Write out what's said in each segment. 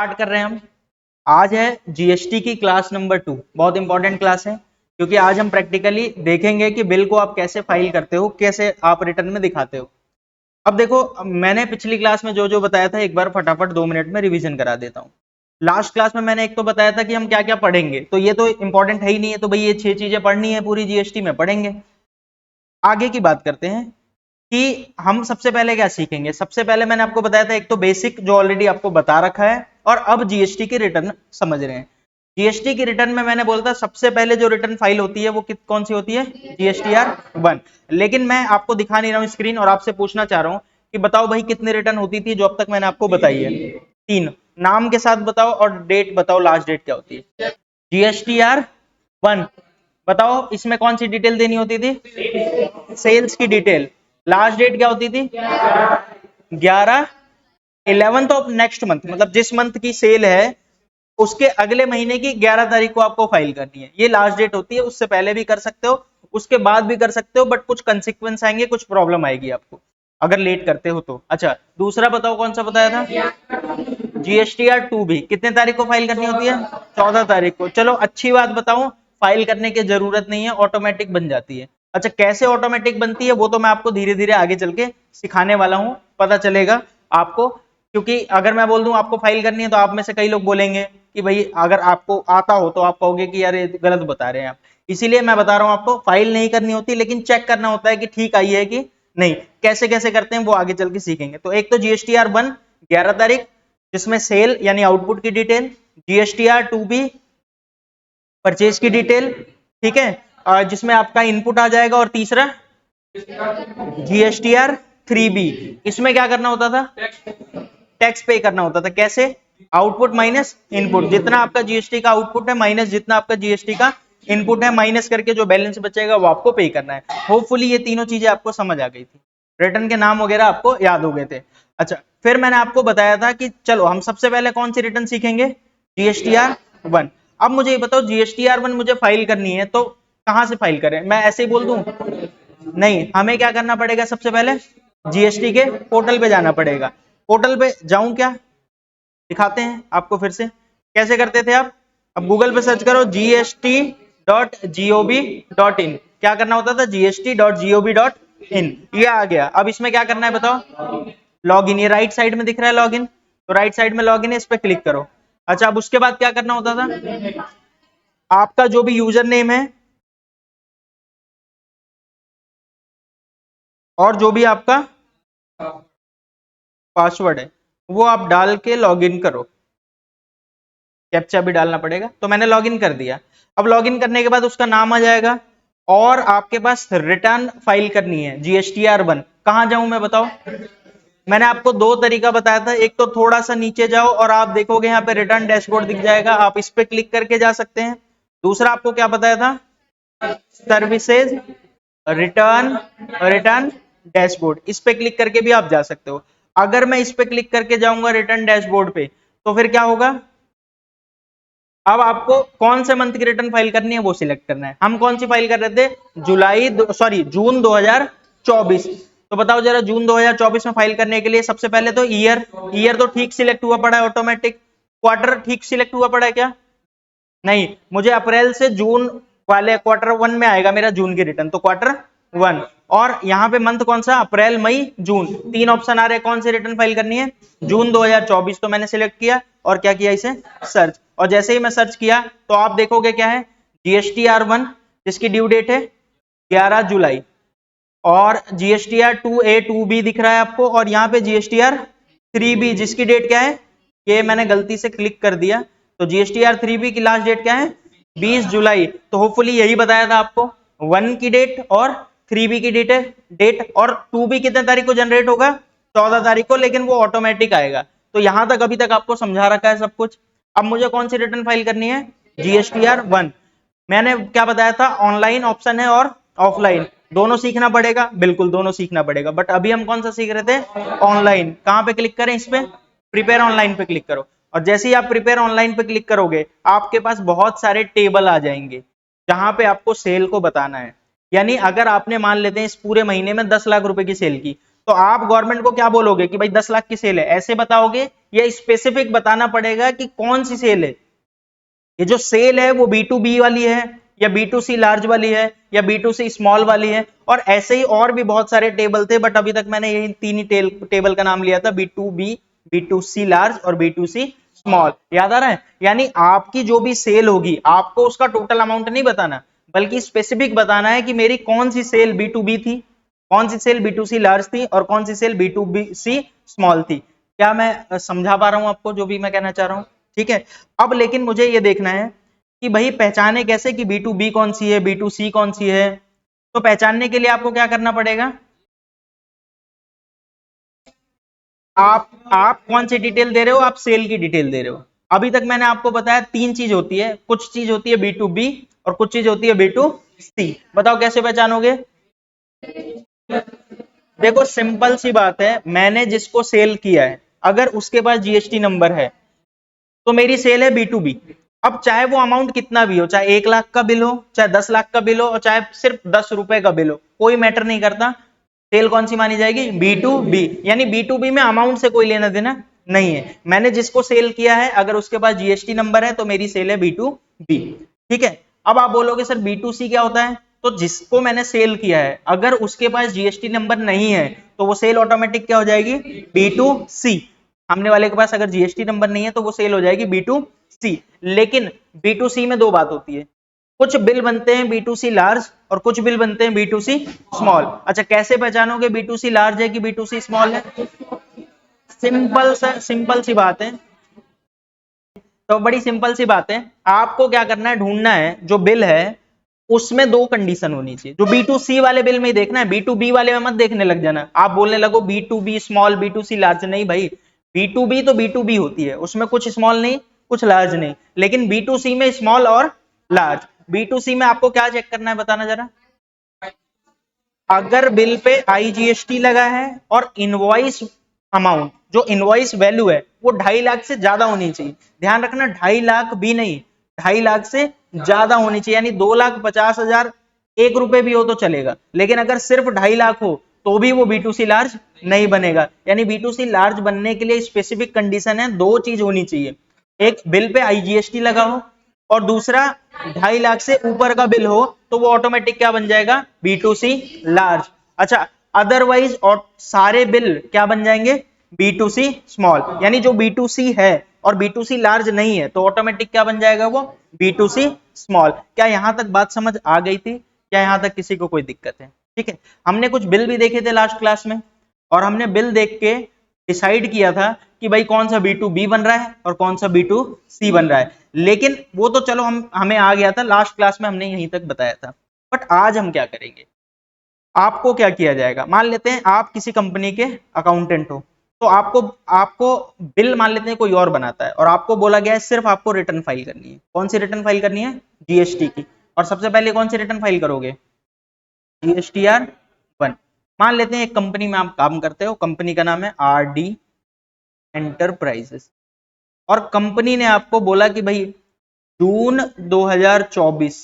Start कर रहे हैं हम। आज है जीएसटी की क्लास नंबर 2, बहुत इंपॉर्टेंट क्लास है क्योंकि आज हम प्रैक्टिकली देखेंगे कि बिल को आप कैसे फाइल करते हो, कैसे आप रिटर्न में दिखाते हो। अब देखो, मैंने पिछली क्लास में जो जो बताया था एक बार फटाफट 2 मिनट में रिवीजन करा देता हूँ। लास्ट क्लास में मैंने एक तो बताया था कि हम क्या क्या पढ़ेंगे, तो ये तो इंपॉर्टेंट है ही नहीं है, तो भाई ये 6 चीजें पढ़नी है पूरी जीएसटी में पढ़ेंगे। आगे की बात करते हैं कि हम सबसे पहले क्या सीखेंगे। सबसे पहले मैंने आपको बताया था एक तो बेसिक जो ऑलरेडी आपको बता रखा है, और अब जीएसटी की रिटर्न समझ रहे हैं। जीएसटी की रिटर्न में मैंने बोलता सबसे पहले जो रिटर्न फाइल होती है वो कौन सी होती है, जीएसटीआर 1। लेकिन मैं आपको दिखा नहीं रहा हूं स्क्रीन, और आपसे पूछना चाह रहा हूं कि बताओ भाई कितनी रिटर्न होती थी जो अब तक मैंने आपको बताई है। 3 नाम के साथ बताओ और डेट बताओ, लास्ट डेट क्या होती है। जीएसटीआर 1 बताओ, इसमें कौन सी डिटेल देनी होती थी, सेल्स की डिटेल। लास्ट डेट क्या होती थी, 11 ऑफ नेक्स्ट मंथ, मतलब जिस मंथ की सेल है उसके अगले महीने की 11 तारीख को आपको फाइल करनी है, ये लास्ट डेट होती है। उससे पहले भी कर सकते हो, उसके बाद भी कर सकते हो, बट कुछ कंसिक्वेंस आएंगे, कुछ प्रॉब्लम आएगी आपको अगर लेट करते हो तो। अच्छा, दूसरा बताओ कौन सा बताया था, जीएसटीआर 2 भी कितने तारीख को फाइल करनी होती है, 14 तारीख को। चलो अच्छी बात बताऊं, फाइल करने की जरूरत नहीं है, ऑटोमेटिक बन जाती है। अच्छा, कैसे ऑटोमेटिक बनती है वो तो मैं आपको धीरे धीरे आगे चल के सिखाने वाला हूं, पता चलेगा आपको। क्योंकि अगर मैं बोल दूं आपको फाइल करनी है तो आप में से कई लोग बोलेंगे कि भाई अगर आपको आता हो तो आप कहोगे कि यार ये गलत बता रहे हैं आप। इसीलिए मैं बता रहा हूं आपको, फाइल नहीं करनी होती, लेकिन चेक करना होता है कि ठीक आई है कि नहीं। कैसे कैसे करते हैं वो आगे चल के सीखेंगे। तो एक तो जीएसटीआर 1 11 तारीख, जिसमें सेल यानी आउटपुट की डिटेल। जीएसटीआर 2 भी परचेज की डिटेल, ठीक है, जिसमें आपका इनपुट आ जाएगा। और तीसरा जीएसटीआर 3B, इसमें क्या करना होता था, टैक्स पे करना होता था। कैसे, आउटपुट माइनस इनपुट, जितना आपका जीएसटी का आउटपुट है माइनस जितना आपका जीएसटी का इनपुट है, माइनस करके जो बैलेंस बचेगा वो आपको पे करना है। होपफुली ये तीनों चीजें आपको समझ आ गई थी, रिटर्न के नाम वगैरह आपको याद हो गए थे। अच्छा, फिर मैंने आपको बताया था कि चलो हम सबसे पहले कौन सी रिटर्न सीखेंगे, जीएसटीआर 1। अब मुझे ये बताओ, जीएसटीआर 1 मुझे फाइल करनी है तो कहां से फाइल करें, मैं ऐसे ही बोल दूं, नहीं, हमें क्या करना पड़ेगा, सबसे पहले जीएसटी के पोर्टल पे जाना पड़ेगा। पोर्टल पे जाऊं क्या, दिखाते हैं आपको फिर से कैसे करते थे आप। अब गूगल पे सर्च करो gst.gov.in, क्या करना होता था, gst.gov.in, ये आ गया। अब इसमें क्या करना है बताओ, लॉगिन, ये राइट साइड में दिख रहा है लॉगिन, तो राइट साइड में लॉगिन है, इस पे क्लिक करो। अच्छा, अब उसके बाद क्या करना होता था, आपका जो भी यूजर नेम है और जो भी आपका पासवर्ड है वो आप डाल के लॉगिन करो। कैप्चा भी डालना पड़ेगा, तो मैंने लॉगिन कर दिया। अब लॉगिन करने के बाद उसका नाम आ जाएगा और आपके पास रिटर्न फाइल करनी है जीएसटीआर 1। कहां जाऊं मैं बताओ, मैंने आपको 2 तरीका बताया था। एक तो थोड़ा सा नीचे जाओ और आप देखोगे यहाँ पे रिटर्न डैशबोर्ड दिख जाएगा, आप इस पे क्लिक करके जा सकते हैं। दूसरा आपको क्या बताया था, सर्विसेज रिटर्न रिटर्न डैशबोर्ड, इस पे क्लिक करके भी आप जा सकते हो। अगर मैं इस पे क्लिक करके जाऊंगा रिटर्न डैशबोर्ड पे, तो फिर क्या होगा, अब आपको कौन से मंथ की रिटर्न फाइल करनी है वो सिलेक्ट करना है। हम कौन सी फाइल कर रहे थे, जून 2024। तो बताओ जरा, जून 2024 में फाइल करने के लिए सबसे पहले तो ईयर तो ठीक सिलेक्ट हुआ पड़ा है ऑटोमेटिक। क्वार्टर ठीक सिलेक्ट हुआ पड़ा है क्या, नहीं, मुझे अप्रैल से जून वाले क्वार्टर 1 में आएगा मेरा जून की रिटर्न, तो क्वार्टर 1। और यहाँ पे मंथ कौन सा, अप्रैल मई जून, 3 ऑप्शन आ रहे हैं, कौन सी रिटर्न फाइल करनी है, जून 2024। तो मैंने सिलेक्ट किया और क्या किया, इसे सर्च। और जैसे ही मैं सर्च किया तो आप देखोगे क्या है, जीएसटीआर 1 जिसकी ड्यू डेट है 11 जुलाई, और जीएसटीआर 2A 2B दिख रहा है आपको, और यहाँ पे जीएसटीआर 3B जिसकी डेट क्या है, ये मैंने गलती से क्लिक कर दिया, तो जीएसटीआर 3B की लास्ट डेट क्या है, 20 जुलाई। तो होपफुली यही बताया था आपको, 1 की डेट और 3B की डेट और 2B कितने तारीख को जनरेट होगा, 14 तारीख को, लेकिन वो ऑटोमेटिक आएगा। तो यहां तक अभी तक आपको समझा रखा है सब कुछ। अब मुझे कौन सी रिटर्न फाइल करनी है, जीएसटीआर 1। मैंने क्या बताया था, ऑनलाइन ऑप्शन है और ऑफलाइन, दोनों सीखना पड़ेगा, बिल्कुल दोनों सीखना पड़ेगा, बट अभी हम कौन सा सीख रहे थे, ऑनलाइन। कहां पे क्लिक करें, इस पे प्रिपेयर ऑनलाइन पे क्लिक करो। और जैसे ही आप प्रिपेयर ऑनलाइन पे क्लिक करोगे आपके पास बहुत सारे टेबल आ जाएंगे जहां पे आपको सेल को बताना है। यानी अगर आपने मान लेते हैं इस पूरे महीने में 10 लाख रुपए की सेल की, तो आप गवर्नमेंट को क्या बोलोगे कि भाई 10 लाख की सेल है, ऐसे बताओगे या स्पेसिफिक बताना पड़ेगा कि कौन सी सेल है? ये जो सेल है वो B2B वाली है या B2C लार्ज वाली है या B2C स्मॉल वाली है? और ऐसे ही और भी बहुत सारे टेबल थे, बट अभी तक मैंने यही तीन ही टेबल का नाम लिया था, B2B, B2C लार्ज और B2C स्मॉल। याद आ रहा है? यानी आपकी जो भी सेल होगी आपको उसका टोटल अमाउंट नहीं बताना, बल्कि स्पेसिफिक बताना है कि मेरी कौन सी सेल B2B थी, कौन सी सेल B2C लार्ज थी और कौन सी सेल B2C स्मॉल थी। क्या मैं समझा पा रहा हूं आपको जो भी मैं कहना चाह रहा हूं? ठीक है। अब लेकिन मुझे ये देखना है कि भाई पहचाने कैसे कि B2B कौन सी है, B2C कौन सी है? तो पहचानने के लिए आपको क्या करना पड़ेगा? आप कौन सी डिटेल दे रहे हो? आप सेल की डिटेल दे रहे हो। अभी तक मैंने आपको बताया तीन चीज होती है, कुछ चीज होती है B2B और कुछ चीज होती है B2C। बताओ कैसे पहचानोगे? देखो सिंपल सी बात है, मैंने जिसको सेल किया है अगर उसके पास जीएसटी नंबर है तो मेरी सेल है B2B। अब चाहे वो अमाउंट कितना भी हो, चाहे 1 लाख का बिल हो, चाहे 10 लाख का बिल हो और चाहे सिर्फ 10 रुपए का बिल हो, कोई मैटर नहीं करता, सेल कौन सी मानी जाएगी? B2B। यानी B2B में अमाउंट से कोई लेना देना नहीं है। मैंने जिसको सेल किया है अगर उसके पास जीएसटी नंबर है तो मेरी सेल है B2B। ठीक है। अब आप बोलोगे सर B2C क्या होता है? तो जिसको मैंने सेल किया है अगर उसके पास जीएसटी नंबर नहीं है तो वो सेल ऑटोमेटिक क्या हो जाएगी? B2C। सामने वाले के पास अगर जीएसटी नंबर नहीं है तो वो सेल हो जाएगी B2C। लेकिन B2C में दो बात होती है, कुछ बिल बनते हैं B2C लार्ज और कुछ बिल बनते हैं B2C स्मॉल। अच्छा, कैसे पहचानोगे B2C लार्ज है कि B2C स्मॉल है? सिंपल सी बात है। तो बड़ी सिंपल सी बात है, आपको क्या करना है, ढूंढना है जो बिल है उसमें दो कंडीशन होनी चाहिए। जो B2C वाले बिल में ही देखना है, B2B वाले में मत देखने लग जाना। आप बोलने लगो B2B स्मॉल B2C लार्ज, नहीं भाई, B2B तो B2B होती है, उसमें कुछ स्मॉल नहीं कुछ लार्ज नहीं, लेकिन B2C में स्मॉल और लार्ज। B2C में आपको क्या चेक करना है बताना जरा? अगर बिल पे आईजीएसटी लगा है और इनवॉइस अमाउंट, जो इनवॉइस वैल्यू है वो 2.5 लाख से ज्यादा होनी चाहिए। ध्यान रखना 2.5 लाख भी नहीं, 2.5 लाख से ज्यादा होनी चाहिए। यानी 2,50,000 1 रुपए भी हो तो चलेगा, लेकिन अगर सिर्फ 2.5 लाख हो तो भी वो B2C लार्ज नहीं बनेगा। यानी B2C लार्ज बनने के लिए स्पेसिफिक कंडीशन है, दो चीज होनी चाहिए, एक बिल पे आईजीएसटी लगा हो और दूसरा 2.5 लाख से ऊपर का बिल हो, तो वो ऑटोमेटिक क्या बन जाएगा? B2C large. अच्छा, अदरवाइज और सारे बिल क्या बन जाएंगे? B2C small. यानी जो B2C है और B2C लार्ज नहीं है तो ऑटोमेटिक क्या बन जाएगा? वो B2C स्मॉल। क्या यहां तक बात समझ आ गई थी? क्या यहां तक किसी को कोई दिक्कत है? ठीक है। हमने कुछ बिल भी देखे थे लास्ट क्लास में और हमने बिल देख के डिसाइड किया था कि भाई कौन सा B2B बन रहा है और कौन सा B2C बन रहा है। लेकिन वो तो चलो हमें आ गया था, लास्ट क्लास में हमने यहीं तक बताया था। बट आज हम क्या करेंगे, आपको क्या किया जाएगा? मान लेते हैं आप किसी कंपनी के अकाउंटेंट हो, तो आपको आपको बिल मान लेते हैं कोई और बनाता है और आपको बोला गया है सिर्फ आपको रिटर्न फाइल करनी है। कौन सी रिटर्न फाइल करनी है? जीएसटी की। और सबसे पहले कौन सी रिटर्न फाइल करोगे? GSTR 1। मान लेते हैं एक कंपनी में आप काम करते हो, कंपनी का नाम है RD एंटरप्राइजेस, और कंपनी ने आपको बोला कि भाई जून 2024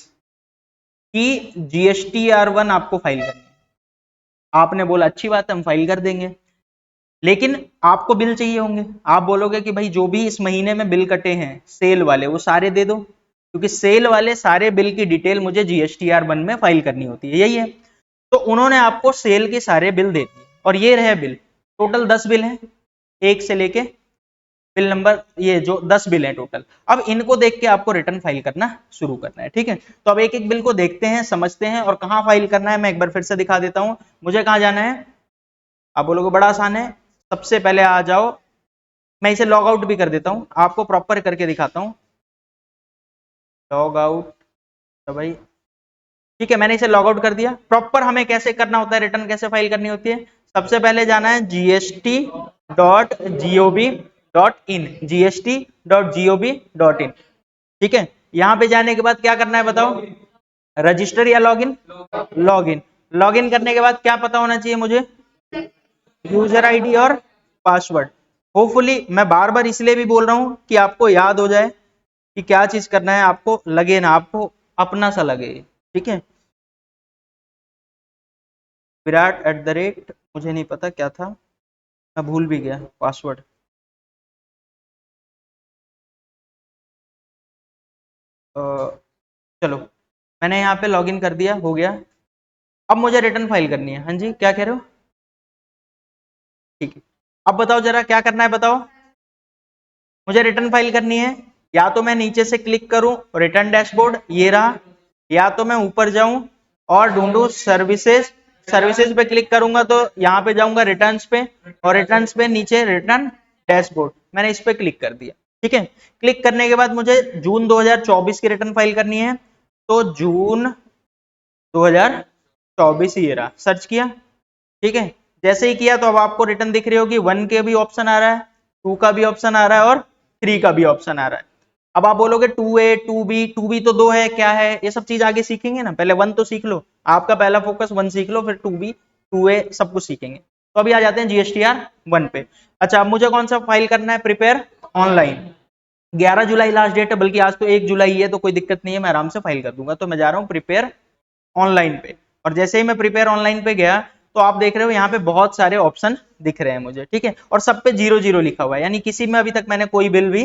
की GSTR 1 आपको फाइल करनी है। आपने बोला अच्छी बात है, हम फाइल कर देंगे। लेकिन आपको बिल चाहिए होंगे, आप बोलोगे कि भाई जो भी इस महीने में बिल कटे हैं सेल वाले वो सारे दे दो, क्योंकि सेल वाले सारे बिल की डिटेल मुझे GSTR 1 में फाइल करनी होती है, यही है। तो उन्होंने आपको सेल के सारे बिल दे दिए और ये रहे बिल। टोटल 10 बिल हैं, एक से लेके बिल नंबर, ये जो 10 बिल है टोटल। अब इनको देख के आपको रिटर्न फाइल करना शुरू करना है। ठीक है। तो अब एक एक बिल को देखते हैं, समझते हैं, और कहां फाइल करना है मैं एक बार फिर से दिखा देता हूं। मुझे कहां जाना है? आप बोलोगे बड़ा आसान है, सबसे पहले आ जाओ, मैं इसे लॉग आउट भी कर देता हूं, आपको प्रॉपर करके दिखाता हूं। लॉग आउट, तो भाई ठीक है, मैंने इसे लॉग आउट कर दिया। प्रॉपर हमें कैसे करना होता है, रिटर्न कैसे फाइल करनी होती है? सबसे पहले जाना है gst.gov.in, gst.gov.in। ठीक है। यहां पे जाने के बाद क्या करना है बताओ? रजिस्टर या लॉगिन? लॉगिन। लॉगिन करने के बाद क्या पता होना चाहिए मुझे? यूजर आईडी और पासवर्ड। होपफुली मैं बार बार इसलिए भी बोल रहा हूं कि आपको याद हो जाए कि क्या चीज करना है, आपको लगे ना, आपको अपना सा लगे। ठीक है। विराट @ मुझे नहीं पता क्या था, मैं भूल भी गया पासवर्ड। चलो मैंने यहाँ पे लॉगिन कर दिया, हो गया। अब मुझे रिटर्न फाइल करनी है। हाँ जी, क्या कह रहे हो? ठीक है, अब बताओ जरा क्या करना है, बताओ। मुझे रिटर्न फाइल करनी है, या तो मैं नीचे से क्लिक करूं रिटर्न डैशबोर्ड, ये रहा, या तो मैं ऊपर जाऊं और ढूंढूं सर्विसेज, सर्विसेज पे क्लिक करूंगा तो यहाँ पे जाऊंगा रिटर्न्स पे, और रिटर्न्स पे नीचे रिटर्न डैशबोर्ड, मैंने इस पे क्लिक कर दिया। ठीक है, क्लिक करने के बाद मुझे जून 2024 की रिटर्न फाइल करनी है, तो जून 2024 ही रहा, सर्च किया। ठीक है, जैसे ही किया तो अब आपको रिटर्न दिख रही होगी, 1 के भी ऑप्शन आ रहा है, 2 का भी ऑप्शन आ रहा है और 3 का भी ऑप्शन आ रहा है। अब आप बोलोगे 2A 2B, 2B तो 2 है, क्या है ये सब चीज आगे सीखेंगे ना, पहले 1 तो सीख लो, आपका पहला फोकस 1 सीख लो, फिर 2B 2A सब कुछ सीखेंगे। तो अभी आ जाते हैं GSTR 1 पे। अच्छा, अब मुझे कौन सा फाइल करना है, प्रिपेयर ऑनलाइन। 11 जुलाई लास्ट डेट है, बल्कि आज तो 1 जुलाई है, तो कोई दिक्कत नहीं है, मैं आराम से फाइल कर दूंगा। तो मैं जा रहा हूँ प्रिपेयर ऑनलाइन पे, और जैसे ही मैं प्रिपेयर ऑनलाइन पे गया तो आप देख रहे हो यहाँ पे बहुत सारे ऑप्शन दिख रहे हैं मुझे। ठीक है, और सब पे 00 लिखा हुआ है, यानी किसी में अभी तक मैंने कोई बिल भी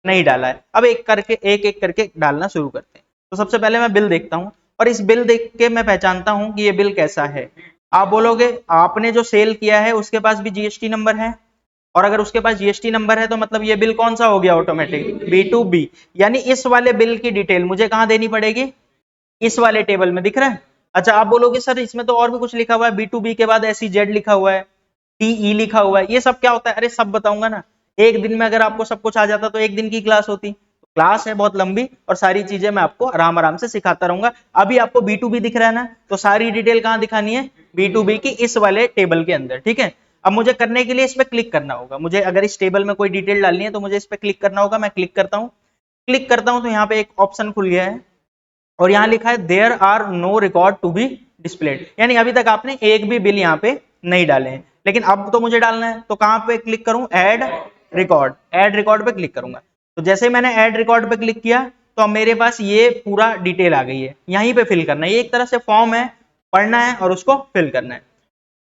नहीं डाला है। अब एक एक करके डालना शुरू करते हैं। तो सबसे पहले मैं बिल देखता हूँ, और इस बिल देख के मैं पहचानता हूँ कि ये बिल कैसा है। आप बोलोगे आपने जो सेल किया है उसके पास भी GST नंबर है, और अगर उसके पास GST नंबर है तो मतलब ये बिल कौन सा हो गया, ऑटोमेटिक B2B। यानी इस वाले बिल की डिटेल मुझे कहाँ देनी पड़ेगी, इस वाले टेबल में, दिख रहा है। अच्छा, आप बोलोगे सर इसमें तो और भी कुछ लिखा हुआ है, B2B के बाद SEZ लिखा हुआ है, TE लिखा हुआ है, ये सब क्या होता है? अरे सब बताऊंगा ना, एक दिन में अगर आपको सब कुछ आ जाता तो एक दिन की क्लास होती। क्लास है बहुत लंबी, और सारी चीजें मैं आपको आराम आराम से सिखाता रहूंगा। अभी आपको B2B दिख रहा है ना, तो सारी डिटेल कहाँ दिखानी है, B2B की इस वाले टेबल के अंदर। ठीक है, अब मुझे करने के लिए इस पे क्लिक करना होगा, मुझे अगर इस टेबल में कोई डिटेल डालनी है तो मुझे इस पे क्लिक करना होगा। मैं क्लिक करता हूँ, क्लिक करता हूं तो यहाँ पे एक ऑप्शन खुल गया है, और यहाँ लिखा है there are no record to be displayed, यानी अभी तक आपने एक भी बिल यहाँ पे नहीं डाले हैं। लेकिन अब तो मुझे डालना है, तो कहां पे क्लिक करूं, ऐड रिकॉर्ड पे क्लिक करूंगा। तो जैसे मैंने ऐड रिकॉर्ड पे क्लिक किया तो अब मेरे पास ये पूरा डिटेल आ गई है, यहीं पे फिल करना है, ये एक तरह से फॉर्म है, पढ़ना है और उसको फिल करना है।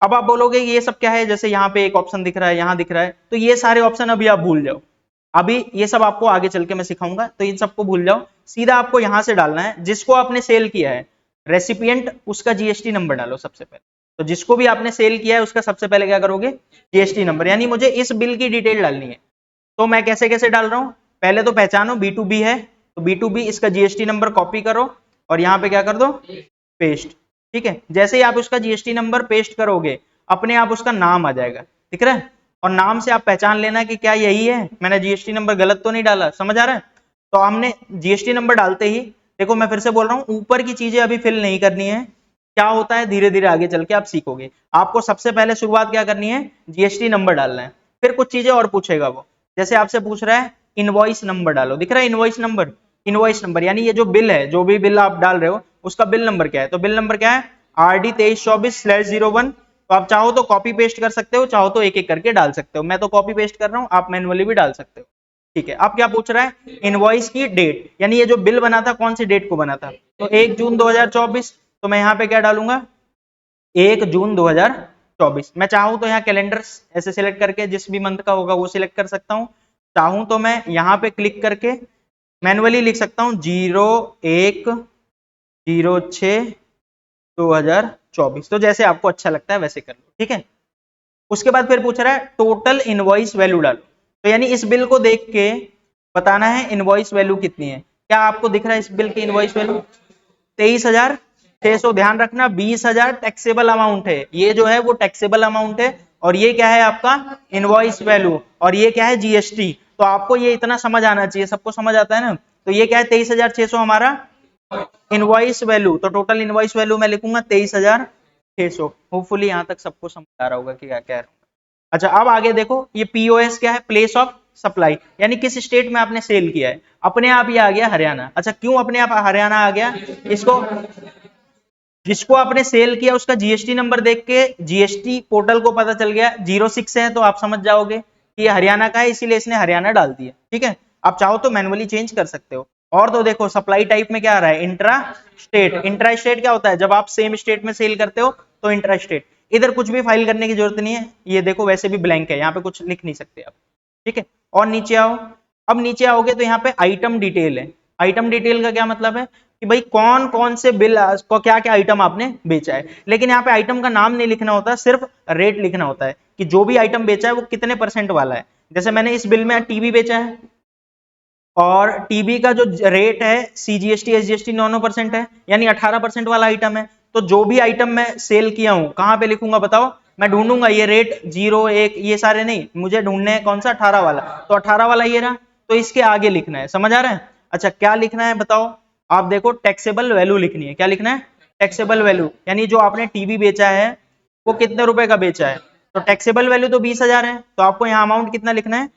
अब आप बोलोगे ये सब क्या है, जैसे यहाँ पे एक ऑप्शन दिख रहा है, यहाँ दिख रहा है, तो ये सारे ऑप्शन अभी आप भूल जाओ, अभी ये सब आपको आगे चल के मैं सिखाऊंगा, तो इन सबको भूल जाओ। सीधा आपको यहां से डालना है जिसको आपने सेल किया है, रेसिपिएंट, उसका GST नंबर डालो सबसे पहले। तो जिसको भी आपने सेल किया है उसका सबसे पहले क्या करोगे, GST नंबर, यानी मुझे इस बिल की डिटेल डालनी है। तो मैं कैसे कैसे डाल रहा हूं, पहले तो पहचानो B2B है, तो B2B इसका GST नंबर कॉपी करो और यहाँ पे क्या कर दो, पेस्ट। ठीक है, जैसे ही आप उसका GST नंबर पेस्ट करोगे अपने आप उसका नाम आ जाएगा, दिख रहा है, और नाम से आप पहचान लेना कि क्या यही है, मैंने GST नंबर गलत तो नहीं डाला, समझ आ रहा है। तो हमने GST नंबर डालते ही, देखो मैं फिर से बोल रहा हूं, ऊपर की चीजें अभी फिल नहीं करनी है, क्या होता है धीरे धीरे आगे चल के आप सीखोगे। आपको सबसे पहले शुरुआत क्या करनी है, GST नंबर डालना है, फिर कुछ चीजें और पूछेगा वो, जैसे आपसे पूछ रहा है इनवॉइस नंबर डालो, दिख रहा है इनवॉइस नंबर, इनवॉइस नंबर यानी ये जो बिल है, जो भी बिल आप डाल रहे हो उसका बिल नंबर क्या है, तो बिल नंबर क्या है RD 2324/01। तो आप चाहो तो कॉपी पेस्ट कर सकते हो, चाहो तो एक एक करके डाल सकते हो, मैं तो कॉपी पेस्ट कर रहा हूं, आप मैन्युअली भी डाल सकते हो। ठीक है, अब क्या पूछ रहा है, इनवॉइस की डेट, यानी ये जो बिल बना था कौन सी डेट को बना था, तो 1 जून 2024। तो मैं यहाँ पे क्या डालूंगा, 1 जून 2024। मैं चाहूं तो यहाँ कैलेंडर ऐसे सिलेक्ट करके जिस भी मंथ का होगा वो सिलेक्ट कर सकता हूँ, चाहूं तो मैं यहाँ पे क्लिक करके मैनुअली लिख सकता हूँ 01/06/2024, तो जैसे आपको अच्छा लगता है वैसे कर लो। ठीक है, उसके बाद फिर पूछ रहा है टोटल इनवॉइस वैल्यू डालो, तो यानी इस बिल को देख के बताना है इनवॉइस वैल्यू कितनी है। क्या आपको दिख रहा है इस बिल की इनवॉइस वैल्यू 23,600, ध्यान रखना 20,000 टैक्सेबल अमाउंट है, ये जो है वो टैक्सेबल अमाउंट है, और ये क्या है आपका इनवॉइस वैल्यू, और ये क्या है GST। तो आपको ये इतना समझ आना चाहिए, सबको समझ आता है ना। तो ये क्या है 23,600 हमारा इनवॉइस वैल्यू, तो टोटल इनवॉइस वैल्यू मैं लिखूंगा 23,600। होपफुली यहां तक सबको समझ आ रहा होगा कि क्या कह रहा हूं। अच्छा, अब आगे देखो, ये POS क्या है, प्लेस ऑफ सप्लाई, यानी किस स्टेट में आपने सेल किया है, अपने आप ये आ गया हरियाणा। अच्छा, क्यों अपने आप हरियाणा आ गया, इसको जिसको आपने सेल किया उसका GST नंबर देख के GST पोर्टल को पता चल गया 06 है, तो आप समझ जाओगे कि ये हरियाणा का है, इसीलिए इसने हरियाणा डाल दिया। ठीक है, आप चाहो तो मैन्युअली चेंज कर सकते हो। और तो देखो सप्लाई टाइप में क्या आ रहा है, इंट्रा स्टेट। इंट्रा स्टेट क्या होता है, जब आप सेम स्टेट में सेल करते हो तो इंट्रास्टेट। इधर कुछ भी फाइल करने की जरूरत नहीं है, ये देखो वैसे भी ब्लैंक है, यहाँ पे कुछ लिख नहीं सकते आप, ठीक है। और नीचे आओ, अब नीचे आओगे तो यहाँ पे आइटम डिटेल है। आइटम डिटेल का क्या मतलब है कि भाई कौन कौन से बिल को क्या क्या आइटम आपने बेचा है, लेकिन यहाँ पे आइटम का नाम नहीं लिखना होता, सिर्फ रेट लिखना होता है कि जो भी आइटम बेचा है वो कितने परसेंट वाला है। जैसे मैंने इस बिल में टीवी बेचा है, और टीबी का जो रेट है सीजीएसटी एसजीएसटी 9% है, यानी 18% वाला आइटम है। तो जो भी आइटम मैं सेल किया हूं कहां पे लिखूंगा बताओ, मैं ढूंढूंगा ये रेट 0 1 ये सारे नहीं, मुझे ढूंढने हैं कौन सा 18 वाला, तो 18 वाला ये रहा, तो इसके आगे लिखना है, समझ आ रहा है। अच्छा क्या लिखना है बताओ, आप देखो टैक्सेबल वैल्यू लिखनी है, क्या लिखना है, टैक्सेबल वैल्यू, यानी जो आपने टीवी बेचा है वो कितने रुपए का बेचा है, तो टैक्सेबल वैल्यू तो 20,000 है, तो आपको यहाँ अमाउंट कितना लिखना है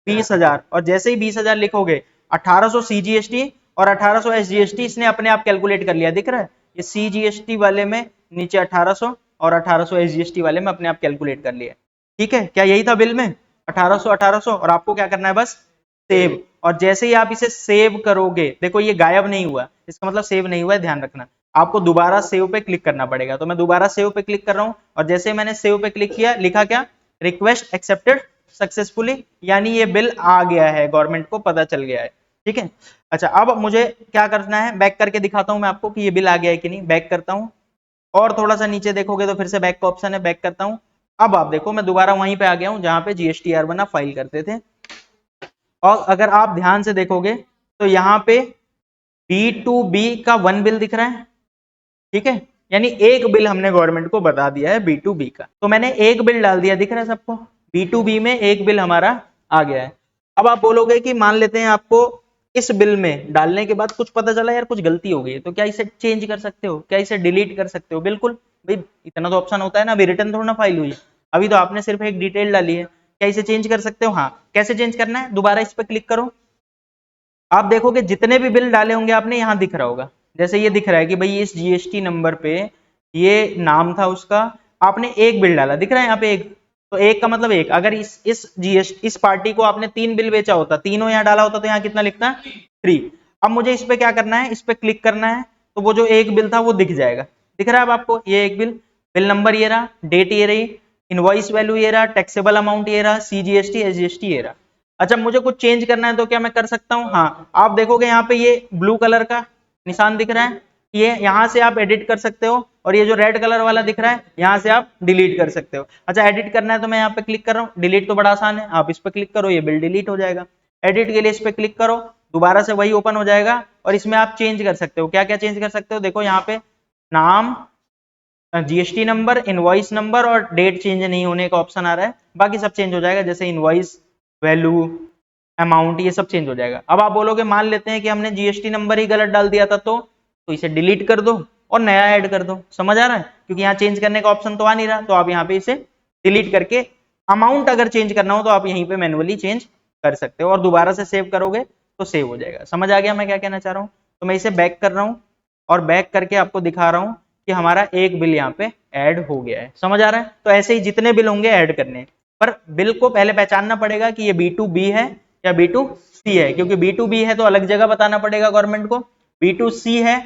20,000, और जैसे ही 20,000 लिखोगे 1800 सीजीएसटी और 1800 एसजीएसटी इसने अपने आप कैलकुलेट कर लिया, दिख रहा है ये सीजीएसटी वाले में नीचे 1800 और 1800 एसजीएसटी वाले में अपने आप कैलकुलेट कर लिया, ठीक है। क्या यही था बिल में 1800 1800, और आपको क्या करना है बस सेव, और जैसे ही आप इसे सेव करोगे, देखो ये गायब नहीं हुआ, इसका मतलब सेव नहीं हुआ है, ध्यान रखना, आपको दोबारा सेव पे क्लिक करना पड़ेगा। तो मैं दोबारा सेव पे क्लिक कर रहा हूं, और जैसे मैंने सेव पे क्लिक किया, लिखा क्या, रिक्वेस्ट एक्सेप्टेड सक्सेसफुली, यानी ये बिल आ गया है, गवर्नमेंट को पता चल गया है, ठीक है। अच्छा अब मुझे क्या करना है, बैक करके दिखाता हूं मैं आपको कि ये बिल आ गया है कि नहीं, बैक करता हूं, और थोड़ा सा नीचे देखोगे तो फिर से बैक का ऑप्शन है, बैक करता हूं। अब आप देखो मैं दोबारा वहीं पे आ गया हूं जहां पे जीएसटीआर बना फाइल करते थे, और अगर आप ध्यान से देखोगे तो यहाँ पे B2B का 1 बिल दिख रहा है, ठीक है, यानी एक बिल हमने गवर्नमेंट को बता दिया है B2B का, तो मैंने एक बिल डाल दिया, दिख रहा है सबको, B2B में एक बिल हमारा आ गया है। अब आप बोलोगे कि मान लेते हैं आपको इस बिल में डालने के बाद कुछ पता चला यार कुछ गलती हो गई है, तो क्या इसे चेंज कर सकते हो, क्या इसे डिलीट कर सकते हो, बिल्कुल भाई, इतना तो ऑप्शन होता है ना, अभी रिटर्न थोड़ा ना फाइल हुई है, अभी तो आपने सिर्फ एक डिटेल डाली है, क्या इसे चेंज कर सकते हो, हाँ कैसे चेंज करना है, दोबारा इस पर क्लिक करो, आप देखोगे जितने भी बिल डाले होंगे आपने यहाँ दिख रहा होगा, जैसे ये दिख रहा है कि भाई इस जीएसटी नंबर पे ये नाम था उसका, आपने एक बिल डाला, दिख रहा है यहाँ पे एक, तो एक का मतलब एक, अगर इस जीएसटी इस पार्टी को आपने 3 बिल बेचा होता, तीनों यहाँ डाला होता, तो यहाँ कितना लिखता 3। अब मुझे इस पे क्या करना है, इस पे क्लिक करना है, तो वो जो एक बिल था वो दिख जाएगा, दिख रहा है अब आपको, ये एक बिल, बिल नंबर ये रहा, डेट ये रही, इनवॉइस वैल्यू ये रहा, टैक्सेबल अमाउंट ये रहा, सीजीएसटी एसजीएसटी ये रहा। अच्छा मुझे कुछ चेंज करना है तो क्या मैं कर सकता हूँ, हाँ आप देखोगे यहाँ पे ये ब्लू कलर का निशान दिख रहा है, ये यहाँ से आप एडिट कर सकते हो, और ये जो रेड कलर वाला दिख रहा है यहाँ से आप डिलीट कर सकते हो। अच्छा एडिट करना है तो मैं यहाँ पे क्लिक कर रहा हूँ, डिलीट तो बड़ा आसान है, आप इस पे क्लिक करो ये बिल डिलीट हो जाएगा, एडिट के लिए इस पे क्लिक करो, दोबारा से वही ओपन हो जाएगा, और इसमें आप चेंज कर सकते हो, क्या क्या चेंज कर सकते हो, देखो यहाँ पे नाम, जीएसटी नंबर, इनवॉइस नंबर और डेट चेंज नहीं होने का ऑप्शन आ रहा है, बाकी सब चेंज हो जाएगा, जैसे इनवॉइस वैल्यू अमाउंट ये सब चेंज हो जाएगा। अब आप बोलोगे मान लेते हैं कि हमने जीएसटी नंबर ही गलत डाल दिया था, तो इसे डिलीट कर दो और नया ऐड कर दो, समझ आ रहा है, क्योंकि यहाँ चेंज करने का ऑप्शन तो आ नहीं रहा, तो आप यहाँ पे इसे डिलीट करके अमाउंट अगर चेंज करना हो तो आप यहीं पे मैनुअली चेंज कर सकते हो, और दोबारा से सेव करोगे तो सेव हो जाएगा। समझ आ गया मैं क्या कहना चाह रहा हूँ, तो मैं इसे बैक कर रहा हूँ, और बैक करके आपको दिखा रहा हूँ कि हमारा एक बिल यहाँ पे ऐड हो गया है, समझ आ रहा है। तो ऐसे ही जितने बिल होंगे ऐड करने, पर बिल को पहले पहचानना पड़ेगा कि ये B2B है या B2C है, क्योंकि B2B है तो अलग जगह बताना पड़ेगा गवर्नमेंट को, B2C है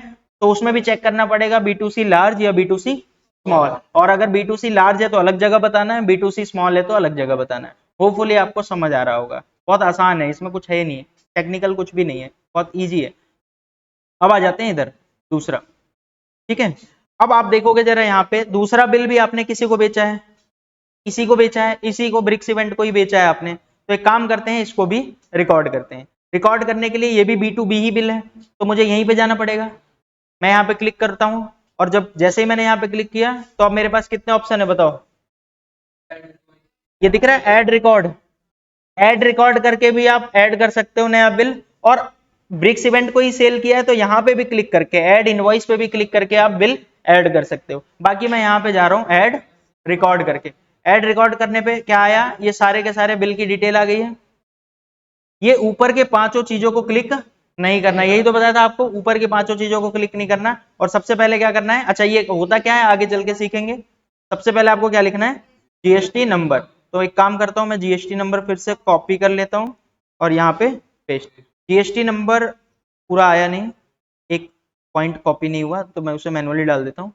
तो उसमें भी चेक करना पड़ेगा B2C लार्ज या B2C स्मॉल, और अगर B2C लार्ज है तो अलग जगह बताना है, B2C स्मॉल है तो अलग जगह बताना है। होपफुली आपको समझ आ रहा होगा, बहुत आसान है, इसमें कुछ है नहीं, टेक्निकल कुछ भी नहीं है, बहुत ईजी है। अब आ जाते हैं इधर दूसरा, ठीक है। अब आप देखोगे जरा यहाँ पे दूसरा बिल भी आपने किसी को बेचा है, इसी को बेचा है, इसी को ब्रिक्स इवेंट को ही बेचा है आपने, तो एक काम करते हैं इसको भी रिकॉर्ड करते हैं। रिकॉर्ड करने के लिए ये भी B2B ही बिल है, तो मुझे यहीं पे जाना पड़ेगा, मैं यहाँ पे क्लिक करता हूँ, और जब जैसे ही मैंने यहाँ पे क्लिक किया तो अब मेरे पास कितने ऑप्शन है बताओ, ये दिख रहा है ऐड रिकॉर्ड, ऐड रिकॉर्ड करके भी आप ऐड कर सकते हो नया बिल, और ब्रिक्स इवेंट को ही सेल किया है तो यहाँ पे भी क्लिक करके ऐड इनवॉइस पे भी क्लिक करके आप बिल ऐड कर सकते हो। बाकी मैं यहाँ पे जा रहा हूँ ऐड रिकॉर्ड करके, ऐड रिकॉर्ड करने पे क्या आया, ये सारे के सारे बिल की डिटेल आ गई है। ये ऊपर के पांचों चीजों को क्लिक नहीं करना, यही तो बताया था आपको, ऊपर की पांचों चीजों को क्लिक नहीं करना, और सबसे पहले क्या करना है, अच्छा ये होता क्या है आगे चल के सीखेंगे, सबसे पहले आपको क्या लिखना है, जीएसटी नंबर। तो एक काम करता हूं मैं जीएसटी नंबर फिर से कॉपी कर लेता हूं और यहाँ पे पेस्ट, जीएसटी नंबर पूरा आया नहीं, एक पॉइंट कॉपी नहीं हुआ तो मैं उसे मैनुअली डाल देता हूँ,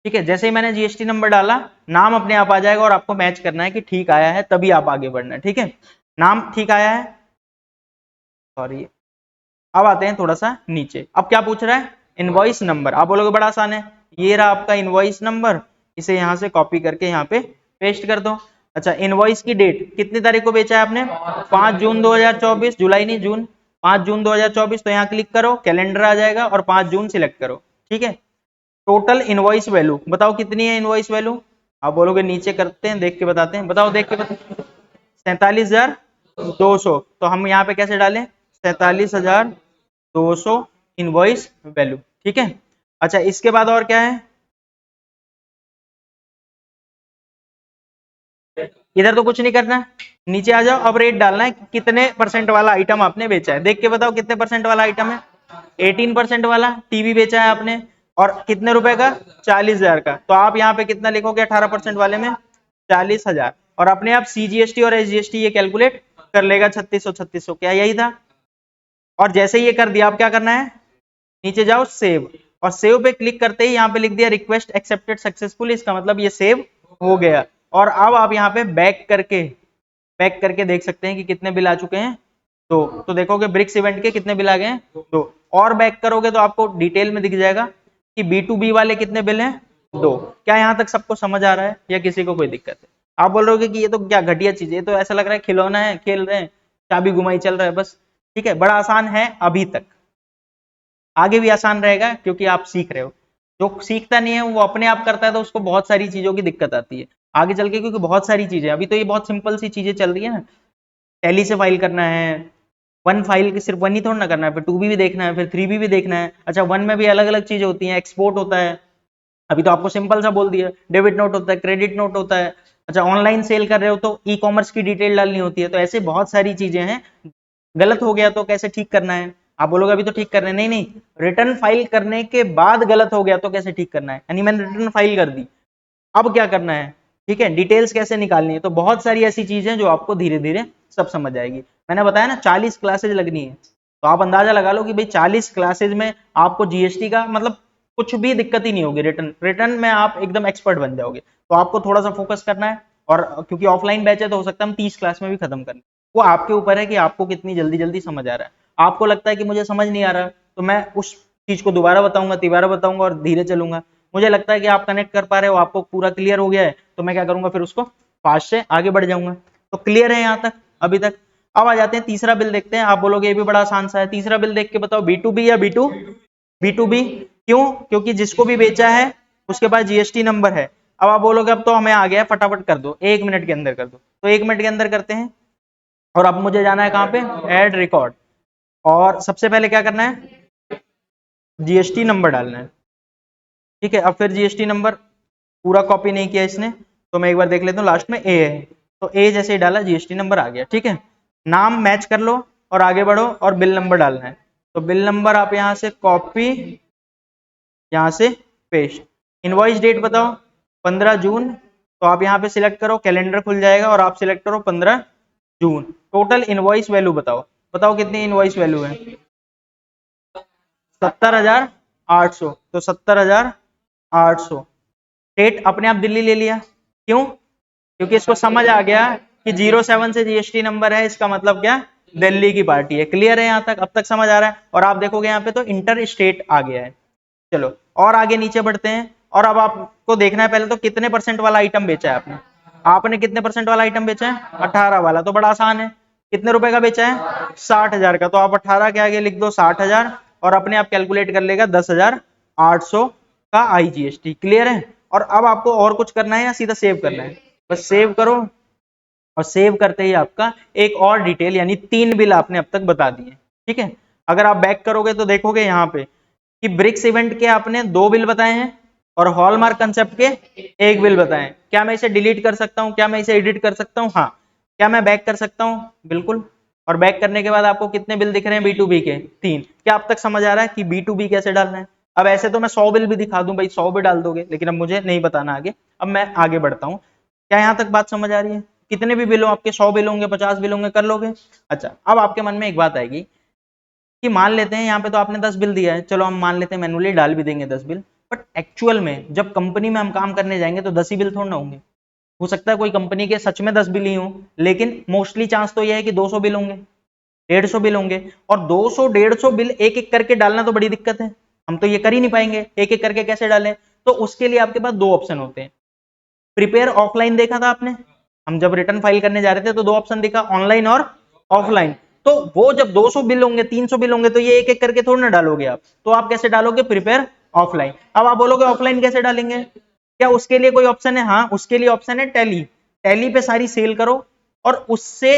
ठीक है, जैसे ही मैंने जीएसटी नंबर डाला नाम अपने आप आ जाएगा और आपको मैच करना है कि ठीक आया है, तभी आप आगे बढ़ना है। ठीक है, नाम ठीक आया है, सॉरी। अब आते हैं थोड़ा सा नीचे, अब क्या पूछ रहा है, इनवॉइस नंबर। आप बोलोगे बड़ा आसान है, ये रहा आपका इनवॉइस नंबर, इसे यहां से कॉपी करके यहाँ पे पेस्ट कर दो। अच्छा, इनवॉइस की डेट कितनी तारीख को बेचा है आपने, 5 जून 2024, जुलाई नहीं जून, 5 जून 2024। तो यहाँ क्लिक करो, कैलेंडर आ जाएगा और 5 जून सिलेक्ट करो। ठीक है, टोटल इनवॉइस वैल्यू बताओ कितनी है इनवॉइस वैल्यू। आप बोलोगे नीचे करते हैं, देख के बताते हैं, बताओ देख के बता। 47,200। तो हम यहाँ पे कैसे डालें, 47,200 इनवॉइस वैल्यू। ठीक है, अच्छा इसके बाद और क्या है, इधर तो कुछ नहीं करना, नीचे आ जाओ। अब रेट डालना है, कितने परसेंट वाला आइटम आपने बेचा है, देख के बताओ कितने परसेंट वाला आइटम है। 18% वाला टीवी बेचा है आपने, और कितने रुपए का, 40,000 का। तो आप यहाँ पे कितना लिखोगे 18% वाले में, 40,000। और अपने आप सीजीएसटी और एसजीएसटी ये कैलकुलेट कर लेगा, 3600 क्या यही था। और जैसे ही ये कर दिया, आप क्या करना है, नीचे जाओ सेव, और सेव पे क्लिक करते ही यहाँ पे लिख दिया रिक्वेस्ट एक्सेप्टेड सक्सेसफुल, इसका मतलब ये सेव हो गया। और अब आप यहाँ पे बैक करके देख सकते हैं कि कितने बिल आ चुके हैं, दो। तो देखोगे ब्रिक्स इवेंट के कितने बिल आ गए हैं, दो। और बैक करोगे तो आपको डिटेल में दिख जाएगा कि B2B वाले कितने बिल हैं, दो। क्या यहाँ तक सबको समझ आ रहा है या किसी को कोई दिक्कत है। आप बोल रहे हो कि ये तो क्या घटिया चीज है, ये तो ऐसा लग रहा है खिलौना है, खेल रहे हैं, चाबी घुमाई चल रहा है बस। ठीक है, बड़ा आसान है अभी तक, आगे भी आसान रहेगा क्योंकि आप सीख रहे हो। जो सीखता नहीं है वो अपने आप करता है तो उसको बहुत सारी चीजों की दिक्कत आती है आगे चल के, क्योंकि बहुत सारी चीजें, अभी तो ये बहुत सिंपल सी चीजें चल रही है ना। टैली से फाइल करना है, वन फाइल की सिर्फ वन ही थोड़ा ना करना है, फिर 2B भी देखना है, फिर 3B भी देखना है। अच्छा, वन में भी अलग अलग चीजें होती हैं, एक्सपोर्ट होता है, अभी तो आपको सिंपल सा बोल दिया, डेबिट नोट होता है, क्रेडिट नोट होता है। अच्छा, ऑनलाइन सेल कर रहे हो तो ई कॉमर्स की डिटेल डालनी होती है। तो ऐसे बहुत सारी चीजें हैं। गलत हो गया तो कैसे ठीक करना है, आप बोलोगे अभी तो ठीक कर रहे हैं, नहीं नहीं, रिटर्न फाइल करने के बाद गलत हो गया तो कैसे ठीक करना है, यानी मैंने रिटर्न फाइल कर दी, अब क्या करना है। ठीक है, डिटेल्स कैसे निकालनी है, तो बहुत सारी ऐसी चीजें जो आपको धीरे धीरे सब समझ आएगी। मैंने बताया ना 40 क्लासेज लगनी है, तो आप अंदाजा लगा लो कि भाई 40 क्लासेज में आपको जीएसटी का मतलब कुछ भी दिक्कत ही नहीं होगी, रिटर्न रिटर्न में आप एकदम एक्सपर्ट बन जाओगे। तो आपको थोड़ा सा फोकस करना है, और क्योंकि ऑफलाइन बैच है तो हो सकता है हम 30 क्लास में भी खत्म कर लें। वो आपके ऊपर है कि आपको कितनी जल्दी जल्दी समझ आ रहा है। आपको लगता है कि मुझे समझ नहीं आ रहा, तो मैं उस चीज को दोबारा बताऊंगा, तिबारा बताऊंगा और धीरे चलूंगा। मुझे लगता है कि आप कनेक्ट कर पा रहे हो, आपको पूरा क्लियर हो गया है, तो मैं क्या करूंगा, फिर उसको फास्ट से आगे बढ़ जाऊंगा। तो क्लियर है यहाँ तक अभी तक। अब आ जाते हैं तीसरा बिल देखते हैं। आप बोलोगे ये भी बड़ा आसान सा है, तीसरा बिल देख के बताओ B2B या B2B। क्यों, क्योंकि जिसको भी बेचा है उसके पास जीएसटी नंबर है। अब आप बोलोगे अब तो हमें आ गया, फटाफट कर दो, 1 मिनट के अंदर कर दो, तो 1 मिनट के अंदर करते हैं। और अब मुझे जाना है कहाँ पे, ऐड रिकॉर्ड, और सबसे पहले क्या करना है, जीएसटी नंबर डालना है। ठीक है, अब फिर जीएसटी नंबर पूरा कॉपी नहीं किया इसने, तो मैं एक बार देख लेता हूँ, लास्ट में ए है, तो ए जैसे ही डाला जीएसटी नंबर आ गया। ठीक है, नाम मैच कर लो और आगे बढ़ो, और बिल नंबर डालना है। तो बिल नंबर आप यहाँ से कॉपी, यहाँ से पेस्ट। इनवॉइस डेट बताओ, 15 जून। तो आप यहाँ पे सिलेक्ट करो, कैलेंडर खुल जाएगा और आप सिलेक्ट करो 15 जून। टोटल इनवॉइस वैल्यू बताओ, बताओ कितनी इनवॉइस वैल्यू है, 70,800। तो 70,800। स्टेट अपने आप दिल्ली ले लिया, क्यों, क्योंकि इसको समझ आ गया कि 07 से जीएसटी नंबर है, इसका मतलब क्या, दिल्ली की पार्टी है। क्लियर है यहाँ तक, अब तक समझ आ रहा है। और आप देखोगे यहाँ पे तो इंटर स्टेट आ गया है। चलो और आगे नीचे बढ़ते हैं, और अब आपको देखना है पहले तो कितने परसेंट वाला आइटम बेचा है आपने। आपने कितने परसेंट वाला आइटम बेचा है, 18 वाला, तो बड़ा आसान है। कितने रुपए का बेचा है, 60,000 का। तो आप 18 के आगे लिख दो 60,000, और अपने आप कैलकुलेट कर लेगा 10,800 का आईजीएसटी। क्लियर है। और अब आपको और कुछ करना है या सीधा सेव करना है, बस सेव करो। और सेव करते ही आपका एक और डिटेल, यानी 3 बिल आपने अब तक बता दिए। ठीक है, अगर आप बैक करोगे तो देखोगे यहाँ पे कि ब्रिक्स इवेंट के आपने 2 बिल बताए हैं, और हॉलमार्क कंसेप्ट के 1 बिल बताए हैं। क्या मैं इसे डिलीट कर सकता हूँ, क्या मैं इसे एडिट कर सकता हूँ, हाँ। क्या मैं बैक कर सकता हूँ, बिल्कुल। और बैक करने के बाद आपको कितने बिल दिख रहे हैं, B2B के 3। क्या अब तक समझ आ रहा है कि B2B कैसे डालना है। अब ऐसे तो मैं 100 बिल भी दिखा दूं भाई, 100 भी डाल दोगे, लेकिन अब मुझे नहीं बताना आगे। अब मैं आगे बढ़ता हूँ। क्या यहाँ तक बात समझ आ रही है, कितने भी बिल हो आपके, 100 बिल होंगे, 50 बिल होंगे, कर लोगे। अच्छा, अब आपके मन में एक बात आएगी कि मान लेते हैं यहाँ पे तो आपने 10 बिल दिया है, चलो हम मान लेते हैं मैनुअली डाल भी देंगे 10 बिल, बट एक्चुअल में जब कंपनी में हम काम करने जाएंगे तो 10 ही बिल थोड़ा ना होंगे। हो सकता है कोई कंपनी के सच में 10 बिल ही हो, लेकिन मोस्टली चांस तो यह है कि 200 बिल होंगे, 150 बिल होंगे, और 200 150 बिल एक एक करके डालना तो बड़ी दिक्कत है, हम तो ये कर ही नहीं पाएंगे, एक एक करके कैसे डालें। तो उसके लिए आपके पास दो ऑप्शन होते हैं। प्रिपेयर ऑफलाइन देखा था आपने, हम जब रिटर्न फाइल करने जा रहे थे तो दो ऑप्शन दिखा, ऑनलाइन और ऑफलाइन। तो वो जब 200 बिल होंगे, 300 बिल होंगे, तो ये एक एक करके थोड़ी ना डालोगे आप, तो आप कैसे डालोगे, प्रिपेयर ऑफलाइन। अब आप बोलोगे ऑफलाइन कैसे डालेंगे, क्या उसके लिए कोई ऑप्शन है? हाँ, उसके लिए ऑप्शन है टैली। टैली पे सारी सेल करो और उससे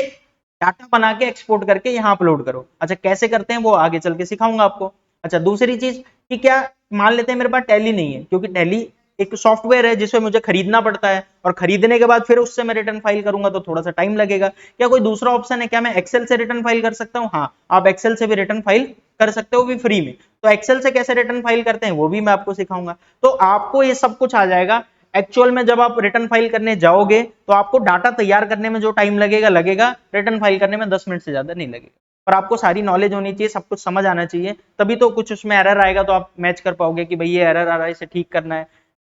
डाटा बना के एक्सपोर्ट करके यहाँ अपलोड करो। अच्छा, कैसे करते हैं वो आगे चल के सिखाऊंगा आपको। अच्छा, दूसरी चीज कि क्या मान लेते हैं मेरे पास टैली नहीं है, क्योंकि टैली एक सॉफ्टवेयर है जिसे मुझे खरीदना पड़ता है, और खरीदने के बाद फिर उससे मैं रिटर्न फाइल करूंगा तो थोड़ा सा टाइम लगेगा। क्या कोई दूसरा ऑप्शन है, क्या मैं एक्सेल से रिटर्न फाइल कर सकता हूँ? हाँ, आप एक्सेल से भी रिटर्न फाइल कर सकते हो, भी फ्री में। तो एक्सेल से कैसे रिटर्न फाइल करते हैं वो भी मैं आपको सिखाऊंगा। तो आपको ये सब कुछ आ जाएगा। एक्चुअल में जब आप रिटर्न फाइल करने जाओगे तो आपको डाटा तैयार करने में जो टाइम लगेगा लगेगा, रिटर्न फाइल करने में 10 मिनट से ज्यादा नहीं लगेगा। पर आपको सारी नॉलेज होनी चाहिए, सब कुछ समझ आना चाहिए, तभी तो कुछ उसमें एरर आएगा तो आप मैच कर पाओगे कि भाई ये एरर आ रहा है, इसे ठीक करना है।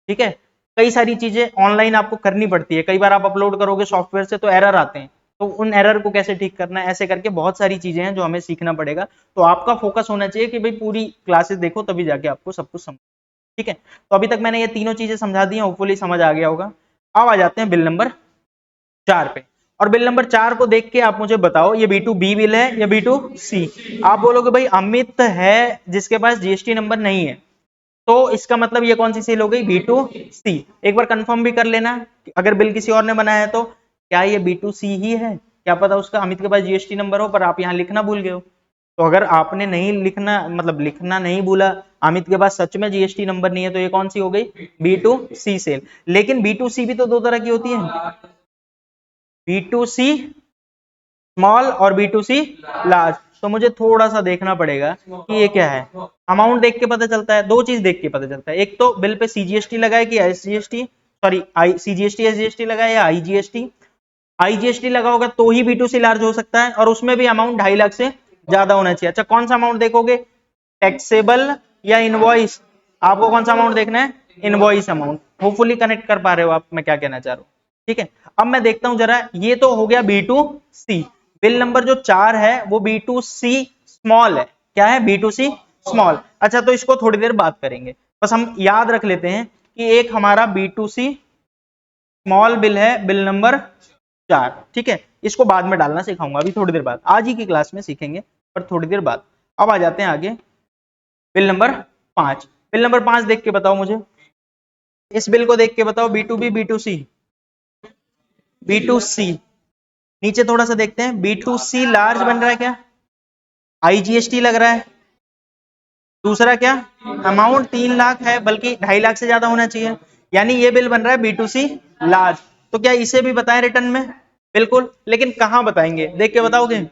ठीक है, कई सारी चीजें ऑनलाइन आपको करनी पड़ती है, कई बार आप अपलोड करोगे सॉफ्टवेयर से तो एरर आते हैं, तो उन एरर को कैसे ठीक करना है, ऐसे करके बहुत सारी चीजें हैं जो हमें सीखना पड़ेगा। तो आपका फोकस होना चाहिए कि भाई पूरी क्लासेस देखो, तभी जाके आपको सब कुछ समझ। ठीक है, तो अभी तक मैंने ये तीनों चीजें समझा दी हैं, होपफुली समझ आ गया होगा। अब आ जाते हैं बिल नंबर 4 पे। और बिल नंबर 4 को देख के आप मुझे बताओ ये B2B बिल है या B2C। आप बोलोगे भाई अमित है जिसके पास जीएसटी नंबर नहीं है, तो इसका मतलब ये कौन सी सेल हो गई, B2C। एक बार कंफर्म भी कर लेना, अगर बिल किसी और ने बनाया है तो क्या ये B2C ही है, क्या पता उसका अमित के पास जीएसटी नंबर हो पर आप यहाँ लिखना भूल गए हो। तो अगर आपने नहीं लिखना, मतलब लिखना नहीं भूला, अमित के पास सच में जीएसटी नंबर नहीं है, तो ये कौन सी हो गई, B2C सेल। लेकिन B2C भी तो दो तरह की होती है, B2C स्मॉल और B2C लार्ज। तो मुझे थोड़ा सा देखना पड़ेगा कि ये क्या है। अमाउंट देख के पता चलता है, दो चीज देख के पता चलता है, एक तो बिल पे सीजीएसटी लगा है कि एसजीएसटी, सॉरी सीजीएसटी एसजीएसटी लगा है या आईजीएसटी। आईजीएसटी लगा होगा तो ही B2C लार्ज हो सकता है, और उसमें भी अमाउंट 2.5 लाख से ज्यादा होना चाहिए। अच्छा, कौन सा अमाउंट देखोगे, टैक्सेबल या इनवॉइस? आपको कौन सा अमाउंट देखना है, इनवॉइस अमाउंट। होपफुली कनेक्ट कर पा रहे हो आप मैं क्या कहना चाह रहा हूँ। ठीक है, अब मैं देखता हूं जरा, ये तो हो गया B2C। बिल नंबर जो 4 है वो B2C स्मॉल है, क्या है, B2C स्मॉल। अच्छा, तो इसको थोड़ी देर बात करेंगे, बस हम याद रख लेते हैं कि एक हमारा B2C स्मॉल बिल है, बिल नंबर 4। ठीक है, इसको बाद में डालना सिखाऊंगा, अभी थोड़ी देर बाद, आज ही की क्लास में सीखेंगे, पर थोड़ी देर बाद। अब आ जाते हैं आगे, बिल नंबर 5। बिल नंबर 5 देख के बताओ मुझे, इस बिल को देख के बताओ, B2B B2C, B2C। नीचे थोड़ा सा देखते हैं, B2C लार्ज बन रहा है क्या, आईजीएसटी लग रहा है। दूसरा क्या, अमाउंट 3 लाख है, बल्कि 2.5 लाख से ज्यादा होना चाहिए, यानी ये बिल बन रहा है B2C लार्ज। तो क्या इसे भी बताएं रिटर्न में, बिल्कुल, लेकिन कहां बताएंगे, देख के बताओगे,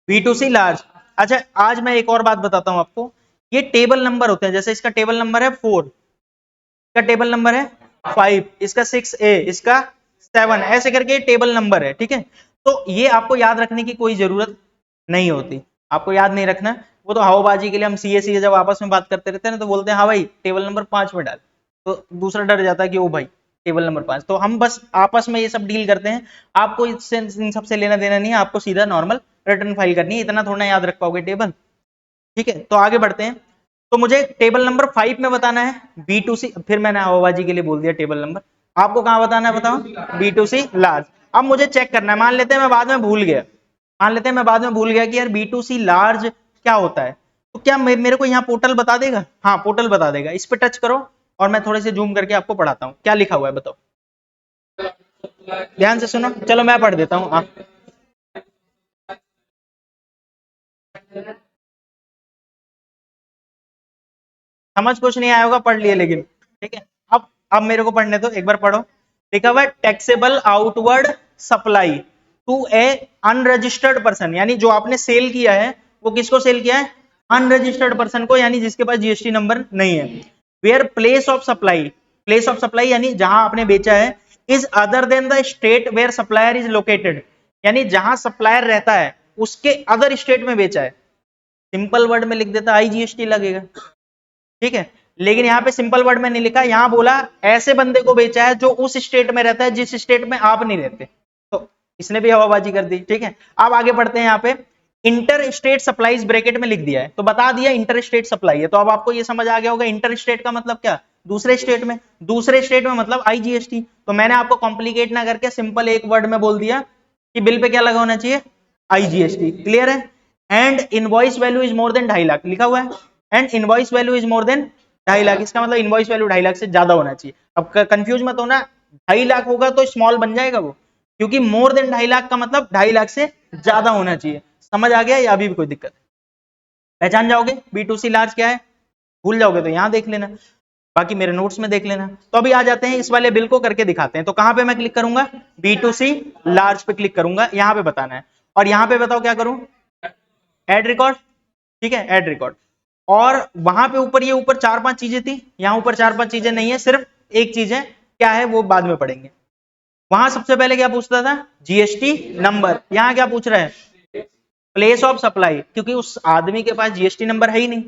B2C लार्ज। अच्छा, आज मैं एक और बात बताता हूं आपको, ये टेबल नंबर होते हैं, जैसे इसका टेबल नंबर है 4, इसका टेबल नंबर है 5, इसका 6A, इसका 7, ऐसे करके टेबल नंबर है। ठीक है, तो ये आपको याद रखने की कोई जरूरत नहीं होती, आपको याद नहीं रखना, वो तो हवाबाजी के लिए हम सीए जब आपस में बात करते रहते हैं ना, तो बोलते हैं हाँ भाई टेबल नंबर 5 में डाल, तो दूसरा डर जाता है कि ओ भाई टेबल नंबर 5। तो हम बस आपस में ये सब डील करते हैं, आपको इससे इन सबसे लेना देना नहीं है, आपको सीधा नॉर्मल रिटर्न फाइल करनी है, इतना थोड़ा याद रख पाओगे टेबल। ठीक है, तो आगे बढ़ते हैं। तो मुझे टेबल नंबर 5 में बताना है B2C, फिर मैंने हवाबाजी के लिए बोल दिया टेबल नंबर, आपको कहां बताना है बताओ, B2C लार्ज। अब मुझे चेक करना है, मान लेते हैं मैं बाद में भूल गया, मान लेते हैं मैं बाद में भूल गया कि यार B2C लार्ज क्या होता है, तो क्या मेरे को यहाँ पोर्टल बता देगा, हाँ पोर्टल बता देगा, इस पे टच करो और मैं थोड़े से जूम करके आपको पढ़ाता हूँ, क्या लिखा हुआ है बताओ, ध्यान से सुनो, चलो मैं पढ़ देता हूँ। समझ कुछ नहीं आया होगा, पढ़ लिए लेकिन, ठीक है। अब मेरे को पढ़ने दो, एक बार पढ़ो। लिखा हुआ है taxable outward supply to a unregistered person, यानी जो आपने सेल किया है वो किसको सेल किया है, अनरजिस्टर्ड पर्सन को, यानी जिसके पास जीएसटी नंबर नहीं है। Where place of supply, place of supply यानी जहां आपने बेचा है, is other than the state where supplier is located, यानी जहां सप्लायर रहता है उसके अदर स्टेट में बेचा है। सिंपल वर्ड में लिख देता आईजीएसटी लगेगा। ठीक है, लेकिन यहाँ पे सिंपल वर्ड में नहीं लिखा, यहाँ बोला ऐसे बंदे को बेचा है जो उस स्टेट में रहता है जिस स्टेट में आप नहीं रहते, तो इसने भी हवाबाजी कर दी। ठीक है, अब आगे बढ़ते हैं। यहाँ पे इंटर स्टेट सप्लाईज ब्रैकेट में लिख दिया है, तो बता दिया इंटर स्टेट सप्लाई है, तो अब आपको ये समझ आ गया होगा इंटर स्टेट का मतलब क्या, दूसरे स्टेट में, दूसरे स्टेट में मतलब आईजीएसटी। तो मैंने आपको कॉम्प्लिकेट ना करके सिंपल एक वर्ड में बोल दिया कि बिल पे क्या लगा होना चाहिए, आईजीएसटी। क्लियर है? And invoice value is more than 2.5 lakh लिखा हुआ है, and invoice value is more than 2.5 lakh, इसका मतलब इनवॉइस वैल्यू 2.5 लाख से ज्यादा होना चाहिए। अब कंफ्यूज मत होना, 2.5 लाख होगा तो स्मॉल बन जाएगा वो, क्योंकि मोर देन 2.5 लाख का मतलब 2.5 लाख से ज्यादा होना चाहिए। समझ आ गया या अभी भी कोई दिक्कत है? पहचान जाओगे B2C लार्ज क्या है? भूल जाओगे तो यहां देख लेना, बाकी मेरे नोट्स में देख लेना। तो अभी आ जाते हैं इस वाले बिल को करके दिखाते हैं। तो कहां पे मैं क्लिक करूंगा, B2C लार्ज पे क्लिक करूंगा, यहां पे बताना है। और यहां पे बताओ क्या करूं, ऐड रिकॉर्ड। ठीक है, ऐड रिकॉर्ड। और वहां पे ऊपर ये ऊपर 4-5 चीजें थी, यहाँ ऊपर 4-5 चीजें नहीं है, सिर्फ एक चीज है, क्या है वो बाद में पढ़ेंगे। वहां सबसे पहले क्या पूछता था, जीएसटी नंबर, यहाँ क्या पूछ रहा है, प्लेस ऑफ सप्लाई, क्योंकि उस आदमी के पास जीएसटी नंबर है ही नहीं।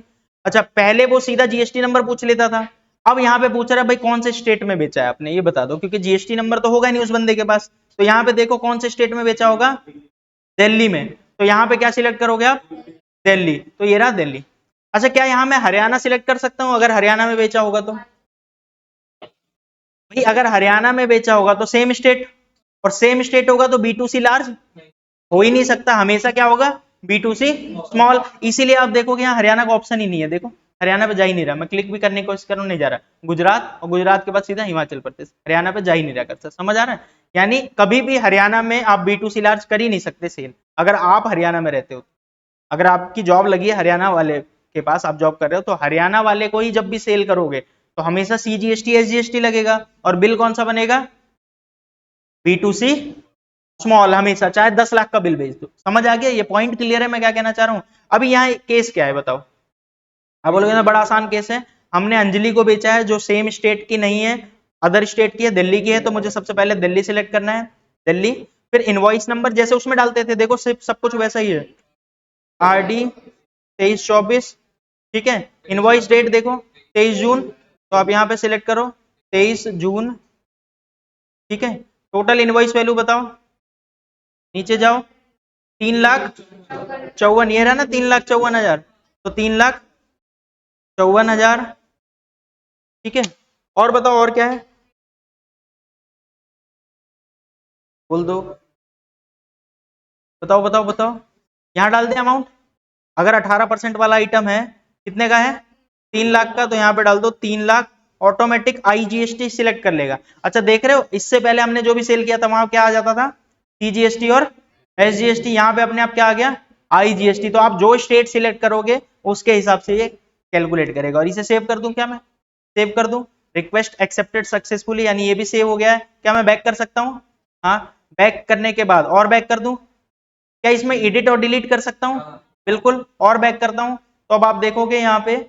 अच्छा, पहले वो सीधा जीएसटी नंबर पूछ लेता था, अब यहाँ पे पूछ रहा है भाई कौन से स्टेट में बेचा है आपने, ये बता दो, क्योंकि जीएसटी नंबर तो होगा नहीं उस बंदे के पास। तो यहाँ पे देखो कौन से स्टेट में बेचा होगा, दिल्ली में, तो यहाँ पे क्या सिलेक्ट करोगे आप, दिल्ली, तो ये रहा दिल्ली। अच्छा, क्या यहाँ मैं हरियाणा सिलेक्ट कर सकता हूँ अगर हरियाणा में बेचा होगा तो? भाई अगर हरियाणा में बेचा होगा तो सेम स्टेट, और सेम स्टेट होगा तो B2C लार्ज हो ही नहीं सकता, हमेशा क्या होगा, B2C स्मॉल। इसीलिए आप देखोगे यहाँ हरियाणा का ऑप्शन ही नहीं है, देखो हरियाणा पे जा ही नहीं रहा, मैं क्लिक भी करने की कोशिश करूँ नहीं जा रहा, गुजरात, और गुजरात के बाद सीधा हिमाचल प्रदेश, हरियाणा पे जा ही नहीं रहा कर, समझ आ रहा है? यानी कभी भी हरियाणा में आप B2C लार्ज कर ही नहीं सकते सेल, अगर आप हरियाणा में रहते हो। अगर आपकी जॉब लगी है हरियाणा वाले के पास, आप जॉब कर रहे हो, तो हरियाणा वाले को ही जब भी सेल करोगे तो हमेशा CGST SGST लगेगा, और बिल कौन सा बनेगा, B2C स्मॉल, हमेशा, चाहे 10 लाख का बिल भेज दो। समझ आ गया? ये पॉइंट क्लियर है मैं क्या कहना चाह रहा हूं? अभी यहाँ केस क्या है बताओ? आप बोलोगे ना बड़ा आसान केस है, हमने अंजलि को बेचा है जो सेम स्टेट की नहीं है, अदर स्टेट की है, दिल्ली की है, तो मुझे सबसे पहले दिल्ली सिलेक्ट करना है, दिल्ली। फिर इनवॉइस नंबर जैसे उसमें डालते थे, देखो सिर्फ सब कुछ वैसा ही है, RD 2324। ठीक है, इनवॉइस डेट देखो 23 जून, तो आप यहाँ पे सिलेक्ट करो 23 जून। ठीक है, टोटल इनवॉइस वैल्यू बताओ, नीचे जाओ, 3,54,000, ये रहा ना 3,54,000, तो 3,54,000। ठीक है, और बताओ और क्या है, बोल दो, बताओ बताओ बताओ, यहाँ डाल दे अमाउंट। अगर 18% वाला आइटम है, कितने का है, 3 लाख का, तो यहाँ पे डाल दो 3 लाख, ऑटोमेटिक IGST सिलेक्ट कर लेगा। अच्छा देख रहे हो, इससे पहले हमने जो भी सेल किया था वहां क्या आ जाता था, CGST और SGST, यहाँ पे अपने आप क्या आ गया, IGST। तो आप जो स्टेट सिलेक्ट करोगे उसके हिसाब से ये कैलकुलेट करेगा। और इसे सेव कर दूं क्या, मैं सेव कर दूं, रिक्वेस्ट एक्सेप्टेड सक्सेसफुली, यानी ये भी सेव हो गया है। क्या मैं बैक कर सकता हूँ? हाँ, बैक करने के बाद और बैक कर दूं, क्या इसमें एडिट और डिलीट कर सकता हूं? बिल्कुल, और बैक करता हूं, तो अब आप देखोगे यहाँ पे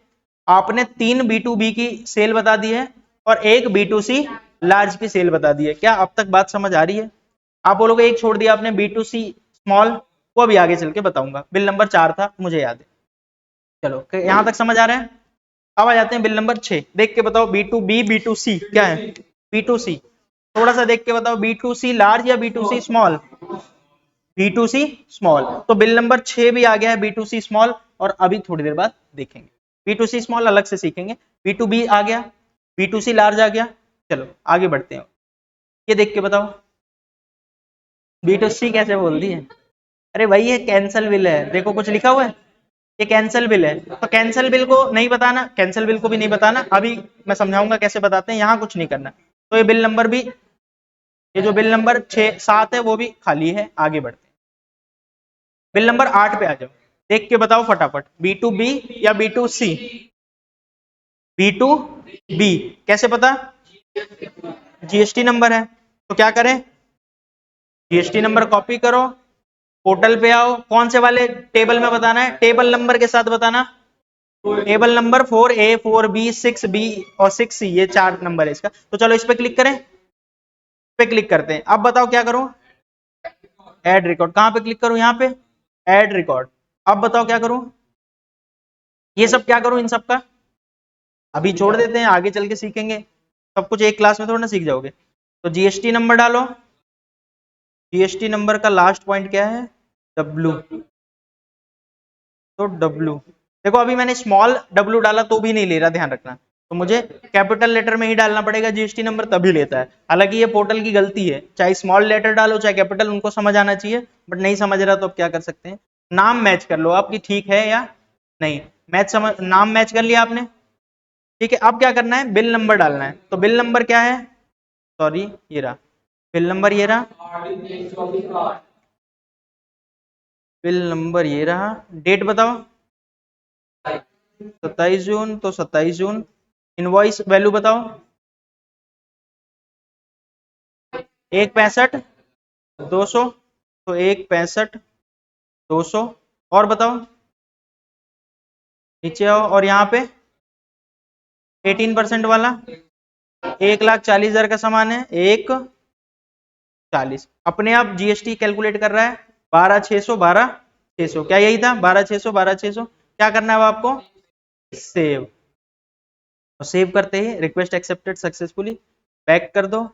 आपने 3 B2B की सेल बता दी है और एक B2C लार्ज की सेल बता दी है। क्या अब तक बात समझ आ रही है? आप बोलोगे एक छोड़ दिया आपने B2C स्मॉल, वो अभी आगे चल के बताऊंगा, बिल नंबर 4 था मुझे याद है। चलो यहां तक समझ आ रहा है? अब आ जाते हैं बिल नंबर 6, देख के बताओ B2B B2C क्या है, B2C, थोड़ा सा देख के बताओ, B2C लार्ज या B2C स्मॉल, B2C स्मॉल। तो बिल नंबर 6 भी आ गया है B2C स्मॉल, और अभी थोड़ी देर बाद देखेंगे B2C स्मॉल अलग से सीखेंगे। B2B आ गया, B2C लार्ज आ गया। चलो आगे बढ़ते हैं, ये देख के बताओ B2C कैसे बोल दी है? अरे भाई ये कैंसल बिल है, देखो कुछ लिखा हुआ है, ये कैंसल बिल है, तो कैंसल बिल को नहीं बताना, कैंसल बिल को भी नहीं बताना, अभी मैं समझाऊंगा कैसे बताते हैं, यहाँ कुछ नहीं करना। तो ये बिल नंबर भी, ये जो बिल नंबर 6-7 है वो भी खाली है। आगे बढ़ते हैं, बिल नंबर 8 पे आ जाओ, देख के बताओ फटाफट, B2B या B2C? B2B कैसे पता, GST नंबर है, तो क्या करें, GST नंबर कॉपी करो, पोर्टल पे आओ, कौन से वाले टेबल में बताना है, टेबल नंबर के साथ बताना, table number 4A 4B 6B और 6C, ये 4 नंबर है इसका। तो चलो इस पे क्लिक करें, पे क्लिक करते हैं। अब बताओ क्या करूं, ऐड रिकॉर्ड, कहां पे क्लिक करूं, यहाँ पे ऐड रिकॉर्ड। अब बताओ क्या करूं, ये सब क्या करूं इन सब का, अभी छोड़ देते हैं, आगे चल के सीखेंगे। सब कुछ एक क्लास में थोड़ा ना सीख जाओगे। तो जीएसटी नंबर डालो। जीएसटी नंबर का लास्ट पॉइंट क्या है? डब्ल्यू। तो डब्ल्यू, देखो अभी मैंने स्मॉल डब्ल्यू डाला तो भी नहीं ले रहा, ध्यान रखना। तो मुझे कैपिटल लेटर में ही डालना पड़ेगा जीएसटी नंबर, तभी लेता है। हालांकि ये पोर्टल की गलती है, चाहे स्मॉल लेटर डालो चाहे कैपिटल, उनको समझ आना चाहिए, बट नहीं समझ रहा तो अब क्या कर सकते हैं। नाम मैच कर लो आपकी, ठीक है या नहीं। मैच समझ, नाम मैच कर लिया आपने, ठीक है। अब क्या करना है, बिल नंबर डालना है। तो बिल नंबर क्या है, सॉरी ये रहा बिल नंबर, ये रहा बिल नंबर, ये रहा। डेट बताओ, 27 जून, तो 27 जून। इनवॉइस वैल्यू बताओ, 1.65, 200, तो 1.65, 200। और बताओ, नीचे आओ, और यहाँ पे 18% वाला, 1,40,000 का सामान है, 1,40। अपने आप जीएसटी कैलकुलेट कर रहा है, 12,600, 12,600, क्या यही था, 12,600, 12,600। क्या करना है अब आपको, सेव। और सेव करते ही रिक्वेस्ट एक्सेप्टेड सक्सेसफुली, बैक कर दो,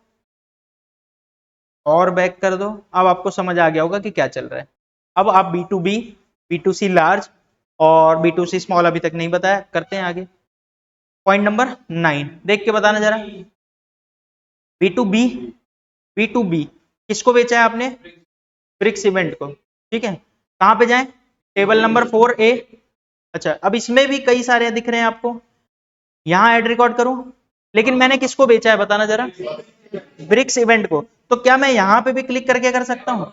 और बैक कर दो। अब आपको समझ आ गया होगा कि क्या चल रहा है। अब आप B2B, B2C लार्ज और B2C स्मॉल अभी तक नहीं बताया, करते हैं आगे। पॉइंट नंबर 9 देख के बताना जरा। B2B, B2B किसको बेचा है आपने, ब्रिक्स इवेंट को, ठीक है। कहां पे जाएं, टेबल नंबर 4A। अच्छा, अब इसमें भी कई सारे दिख रहे हैं आपको, यहां ऐड रिकॉर्ड करूं, लेकिन मैंने किसको बेचा है बताना जरा, ब्रिक्स इवेंट को। तो क्या मैं यहां पे भी क्लिक करके कर सकता हूं?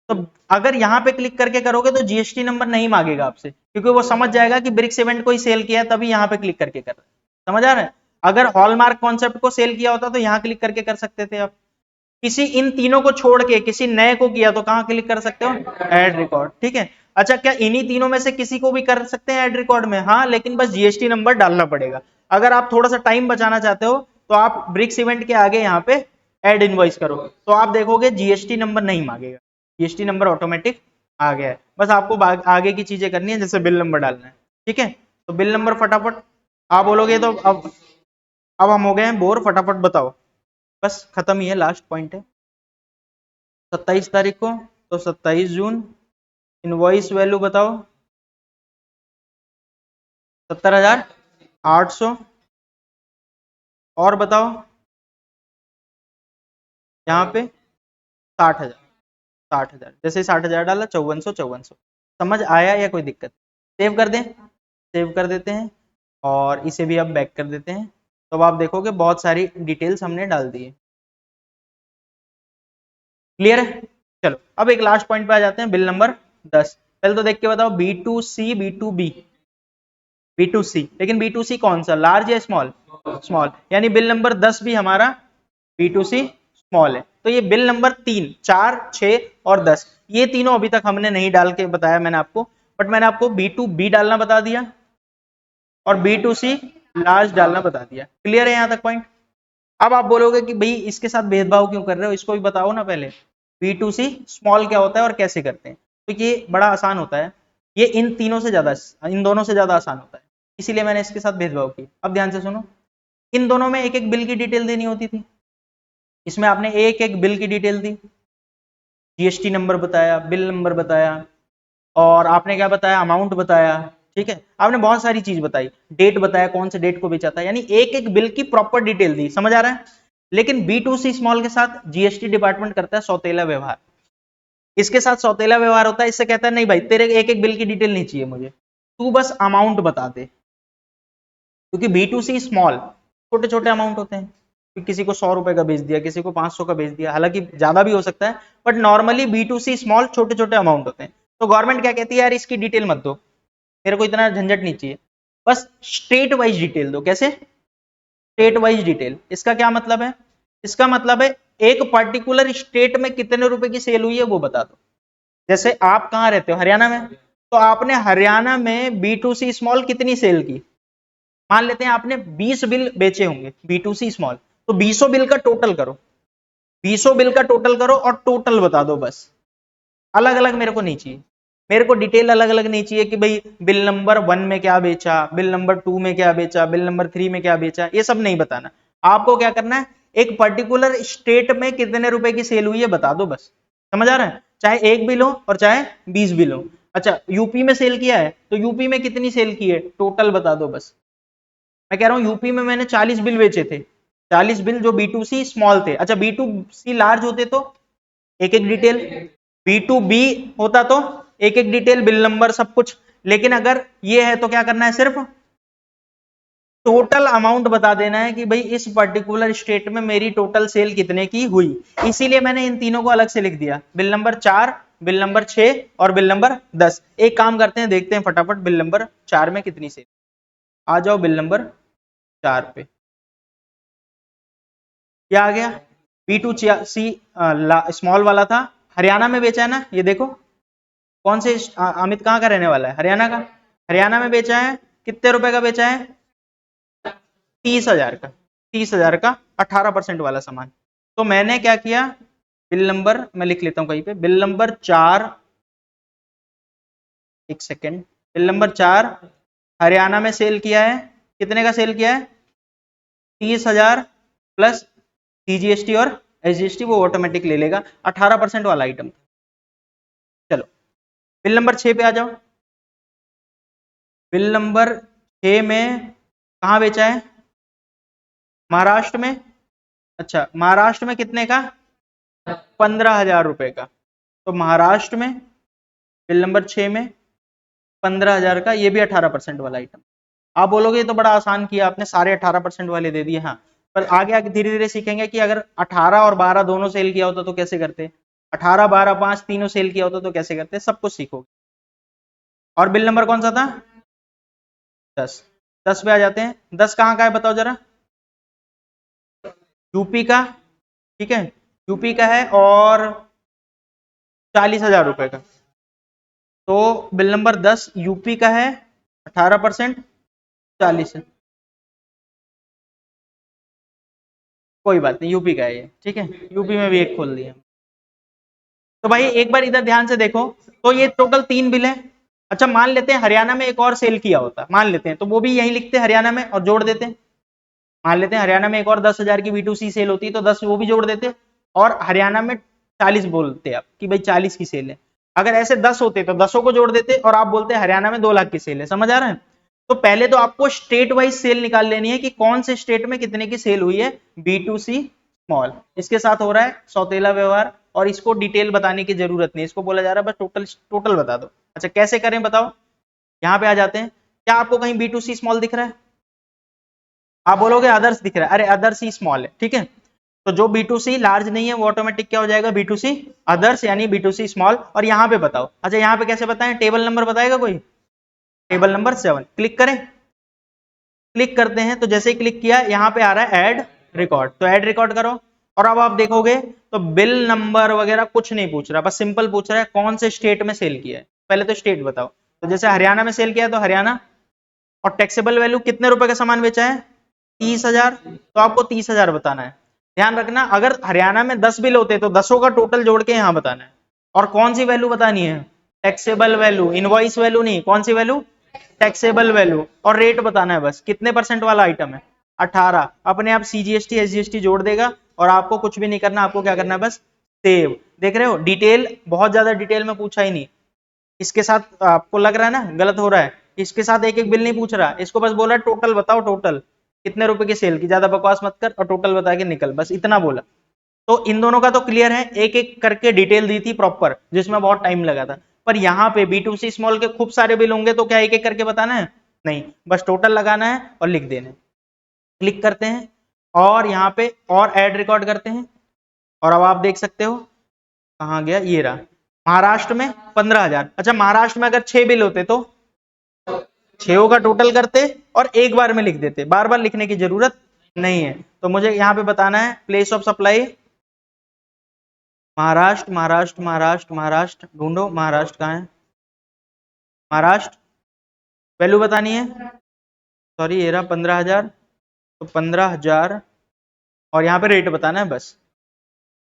तो अगर यहां पे क्लिक करके करोगे तो जीएसटी नंबर नहीं मांगेगा आपसे, क्योंकि वो समझ जाएगा कि ब्रिक्स इवेंट को ही सेल किया है, तभी यहां पे क्लिक करके कर रहे हैं। समझ आ रहा है? अगर हॉलमार्क कॉन्सेप्ट को सेल किया होता तो यहां क्लिक करके कर सकते थे आप। किसी इन तीनों को छोड़ के किसी नए को किया तो कहां क्लिक कर सकते हो, ऐड रिकॉर्ड, ठीक है। अच्छा, क्या इन्हीं तीनों में से किसी को भी कर सकते हैं ऐड रिकॉर्ड में? हाँ, लेकिन बस जीएसटी नंबर डालना पड़ेगा। अगर आप थोड़ा सा टाइम बचाना चाहते हो तो आप ब्रिक्स इवेंट के आगे यहाँ पे ऐड इनवॉइस करो, तो आप देखोगे जीएसटी नंबर नहीं मांगेगा, जीएसटी नंबर ऑटोमेटिक आ गया है। बस आपको आगे की चीजें करनी है, जैसे बिल नंबर डालना है, ठीक है। तो बिल नंबर फटाफट आप बोलोगे तो अब हम हो गए हैं बोर, फटाफट बताओ। बस खत्म ही है, लास्ट पॉइंट है। 27 तारीख को, तो 27 जून। इनवॉइस वैल्यू बताओ, 70,800। और बताओ, यहाँ पे 60,000, 60,000, जैसे 60,000 डाला, 5400, 5400। समझ आया या कोई दिक्कत? सेव कर दें, सेव कर देते हैं, और इसे भी अब बैक कर देते हैं। तो अब आप देखोगे बहुत सारी डिटेल्स हमने डाल दी है। क्लियर है? चलो अब एक लास्ट पॉइंट पे आ जाते हैं, बिल नंबर 10। पहले तो देख के बताओ, B2C, B2B, B2C, लेकिन B2C कौन सा, लार्ज या स्मॉल? स्मॉल, यानी बिल नंबर 10 भी हमारा B2C स्मॉल है। तो ये बिल नंबर 3, 4, 6 और 10, ये तीनों अभी तक हमने नहीं डाल के बताया मैंने आपको, बट मैंने आपको B2B डालना बता दिया और B2C लार्ज डालना बता दिया। क्लियर है यहाँ तक पॉइंट? अब आप बोलोगे कि भाई इसके साथ भेदभाव क्यों कर रहे हो, इसको भी बताओ ना पहले। B2C स्मॉल क्या होता है और कैसे करते हैं? तो ये बड़ा आसान होता है, ये इन तीनों से ज्यादा, इन दोनों से ज्यादा आसान होता है, इसीलिए मैंने इसके साथ भेदभाव किया। अब ध्यान से सुनो, इन दोनों में एक एक बिल की डिटेल देनी होती थी, इसमें आपने एक एक बिल की डिटेल दी, जीएसटी नंबर बताया, बिल नंबर बताया, और आपने क्या बताया, अमाउंट बताया, ठीक है। आपने बहुत सारी चीज बताई, डेट बताया, कौन से डेट को बेचा था, यानी एक एक बिल की प्रॉपर डिटेल दी। समझ आ रहा है? लेकिन B2C स्मॉल के साथ जीएसटी डिपार्टमेंट करता है सौतेला व्यवहार, इसके साथ सौतेला व्यवहार होता है। इससे कहता है नहीं भाई, तेरे एक एक बिल की डिटेल नहीं चाहिए मुझे, तू बस अमाउंट बता दे। क्योंकि B2C स्मॉल छोटे छोटे अमाउंट होते हैं, किसी को 100 रुपए का भेज दिया, किसी को 500 का भेज दिया, हालांकि ज्यादा भी हो सकता है, बट नॉर्मली B2C स्मॉल छोटे छोटे अमाउंट होते हैं। तो गवर्नमेंट क्या कहती है, यार इसकी डिटेल मत दो, मेरे को इतना झंझट नहीं चाहिए, बस स्टेट वाइज डिटेल दो। कैसे? स्टेट वाइज डिटेल, इसका क्या मतलब है? इसका मतलब है एक पर्टिकुलर स्टेट में कितने रुपए की सेल हुई है वो बता दो। जैसे आप कहाँ रहते हो, हरियाणा में, तो आपने हरियाणा में B2C स्मॉल कितनी सेल की, मान लेते हैं आपने 20 बिल बेचे होंगे B2C स्मॉल, तो 20 बिल का टोटल करो, 20 बिल का टोटल करो और टोटल बता दो बस, अलग अलग मेरे को नहीं चाहिए। मेरे को डिटेल अलग अलग नहीं चाहिए कि भाई बिल नंबर 1 में क्या बेचा, बिल नंबर 2 में क्या बेचा, बिल नंबर 3 में क्या बेचा, ये सब नहीं बताना। आपको क्या करना है, एक पर्टिकुलर स्टेट में कितने रुपए की सेल हुई है बता दो बस। समझ आ रहा है, चाहे एक बिल हो और चाहे 20 बिल हो। अच्छा यूपी में सेल किया है तो यूपी में कितनी सेल की है टोटल बता दो बस। मैं कह रहा हूं यूपी में मैंने 40 बिल बेचे थे, 40 बिल जो B2C स्मॉल थे। अच्छा B2C लार्ज होते तो एक एक डिटेल, B2B होता तो एक एक डिटेल, बिल नंबर सब कुछ। लेकिन अगर ये है तो क्या करना है, सिर्फ टोटल अमाउंट बता देना है कि भाई इस पर्टिकुलर स्टेट में मेरी टोटल सेल कितने की हुई। इसीलिए मैंने इन तीनों को अलग से लिख दिया, बिल नंबर 4, बिल नंबर 6 और बिल नंबर 10। एक काम करते हैं, देखते हैं फटाफट बिल नंबर 4 में कितनी सेल। आ जाओ बिल नंबर 4 पे, क्या आ गया, B2C स्मॉल वाला था, हरियाणा में बेचा है ना, ये देखो। कौन से अमित कहाँ का रहने वाला है, हरियाणा का। हरियाणा में बेचा है, कितने रुपए का बेचा है, 30,000 का। 30,000 का 18% वाला सामान। तो मैंने क्या किया, बिल नंबर मैं लिख लेता हूं कहीं पे, बिल नंबर 4, एक सेकेंड, बिल नंबर 4 हरियाणा में सेल किया है, कितने का सेल किया है, 30,000 प्लस CGST और SGST वो ऑटोमेटिक ले लेगा, 18% वाला आइटम। चलो बिल नंबर 6 पे आ जाओ। बिल नंबर 6 में कहां बेचा है, महाराष्ट्र में। अच्छा महाराष्ट्र में कितने का, 15,000 रुपए का। तो महाराष्ट्र में बिल नंबर 6 में 15,000 का, ये भी 18% वाला आइटम। आप बोलोगे ये तो बड़ा आसान किया आपने, सारे 18% वाले दे दिए। हाँ पर आगे आगे धीरे धीरे सीखेंगे कि अगर 18 और 12 दोनों सेल किया होता तो कैसे करते, 18 12 5 तीनों सेल किया होता तो कैसे करते, सब कुछ सीखोगे। और बिल नंबर कौन सा था, 10। 10 पे आ जाते हैं, 10 कहाँ का है बताओ जरा, यूपी का। ठीक है यूपी का है और 40,000 रुपए का। तो बिल नंबर 10 यूपी का है, 18%, 40 है। कोई बात नहीं, यूपी का है ये, ठीक है, यूपी में भी एक खोल दिया। तो भाई एक बार इधर ध्यान से देखो, तो ये टोटल 3 बिल है। अच्छा मान लेते हैं हरियाणा में एक और सेल किया होता, मान लेते हैं, तो वो भी यही लिखते हरियाणा में और जोड़ देते। मान लेते हैं हरियाणा में एक और 10,000 की B2C सेल होती तो 10 वो भी जोड़ देते, और हरियाणा में 40 बोलते आप कि भाई 40 की सेल है। अगर ऐसे 10 होते तो 10 को जोड़ देते और आप बोलते हरियाणा में 2 लाख की सेल है। समझ आ रहा है। तो पहले तो आपको स्टेट वाइज सेल निकाल लेनी है कि कौन से स्टेट में कितने की सेल हुई है B2C स्मॉल। इसके साथ हो रहा है सौतेला व्यवहार, और इसको डिटेल बताने की जरूरत नहीं, इसको बोला जा रहा है बस टोटल टोटल बता दो। अच्छा कैसे करें बताओ, यहाँ पे आ जाते हैं। क्या आपको कहीं B2C स्मॉल दिख रहा है, आप बोलोगे अदर्स दिख रहा है, अरे अदर्स ही स्मॉल है, ठीक है। तो जो B2C लार्ज नहीं है वो ऑटोमेटिक क्या हो जाएगा, B2C अदर्स यानी B2C स्मॉल। और यहाँ पे बताओ, अच्छा यहाँ पे कैसे बताएं, टेबल नंबर बताएगा कोई, टेबल नंबर 7 क्लिक करें। क्लिक करते हैं तो जैसे ही क्लिक किया यहाँ पे आ रहा है ऐड रिकॉर्ड, तो ऐड रिकॉर्ड करो। और अब आप देखोगे तो बिल नंबर वगैरह कुछ नहीं पूछ रहा, बस सिंपल पूछ रहा है कौन से स्टेट में सेल किया है। पहले तो स्टेट बताओ, तो जैसे हरियाणा में सेल किया है तो हरियाणा, और टैक्सेबल वैल्यू कितने रुपए का सामान बेचा है, 30,000, तो आपको 30,000 बताना है। ध्यान रखना अगर हरियाणा में 10 बिल होते तो 10 का टोटल जोड़ के यहाँ बताना है। और कौन सी वैल्यू बतानी है, टैक्सेबल वैल्यू, इनवॉइस वैल्यू नहीं, कौन सी वैल्यू, टैक्सेबल वैल्यू। और रेट बताना है बस, कितने परसेंट वाला आइटम है, 18। अपने आप CGST SGST जोड़ देगा और आपको कुछ भी नहीं करना, आपको क्या करना है बस सेव। देख रहे हो डिटेल, बहुत ज्यादा डिटेल में पूछा ही नहीं। इसके साथ आपको लग रहा है ना गलत हो रहा है, इसके साथ एक एक बिल नहीं पूछ रहा, इसको बस बोला टोटल बताओ, टोटल कितने रुपए की सेल की, ज्यादा बकवास मत कर और टोटल बता के निकल, बस इतना बोला। तो इन दोनों का तो क्लियर है, एक एक करके डिटेल दी थी प्रॉपर, जिसमें बहुत टाइम लगा था। पर यहाँ पे B2C स्मॉल के खूब सारे बिल होंगे तो क्या एक एक करके बताना है, नहीं, बस टोटल लगाना है और लिख देना है। क्लिक करते हैं और यहाँ पे और ऐड रिकॉर्ड करते हैं, और अब आप देख सकते हो कहाँ गया, ये रहा, महाराष्ट्र में 15,000। अच्छा महाराष्ट्र में अगर 6 बिल होते तो 6 का टोटल करते और एक बार में लिख देते, बार बार लिखने की जरूरत नहीं है। तो मुझे यहाँ पे बताना है place of supply, Maharashtra Maharashtra Maharashtra Maharashtra ढूंढो, महाराष्ट्र कहाँ है, महाराष्ट्र, वैल्यू बतानी है, सॉरी ये रहा 15,000, तो 15,000 और यहाँ पे रेट बताना है बस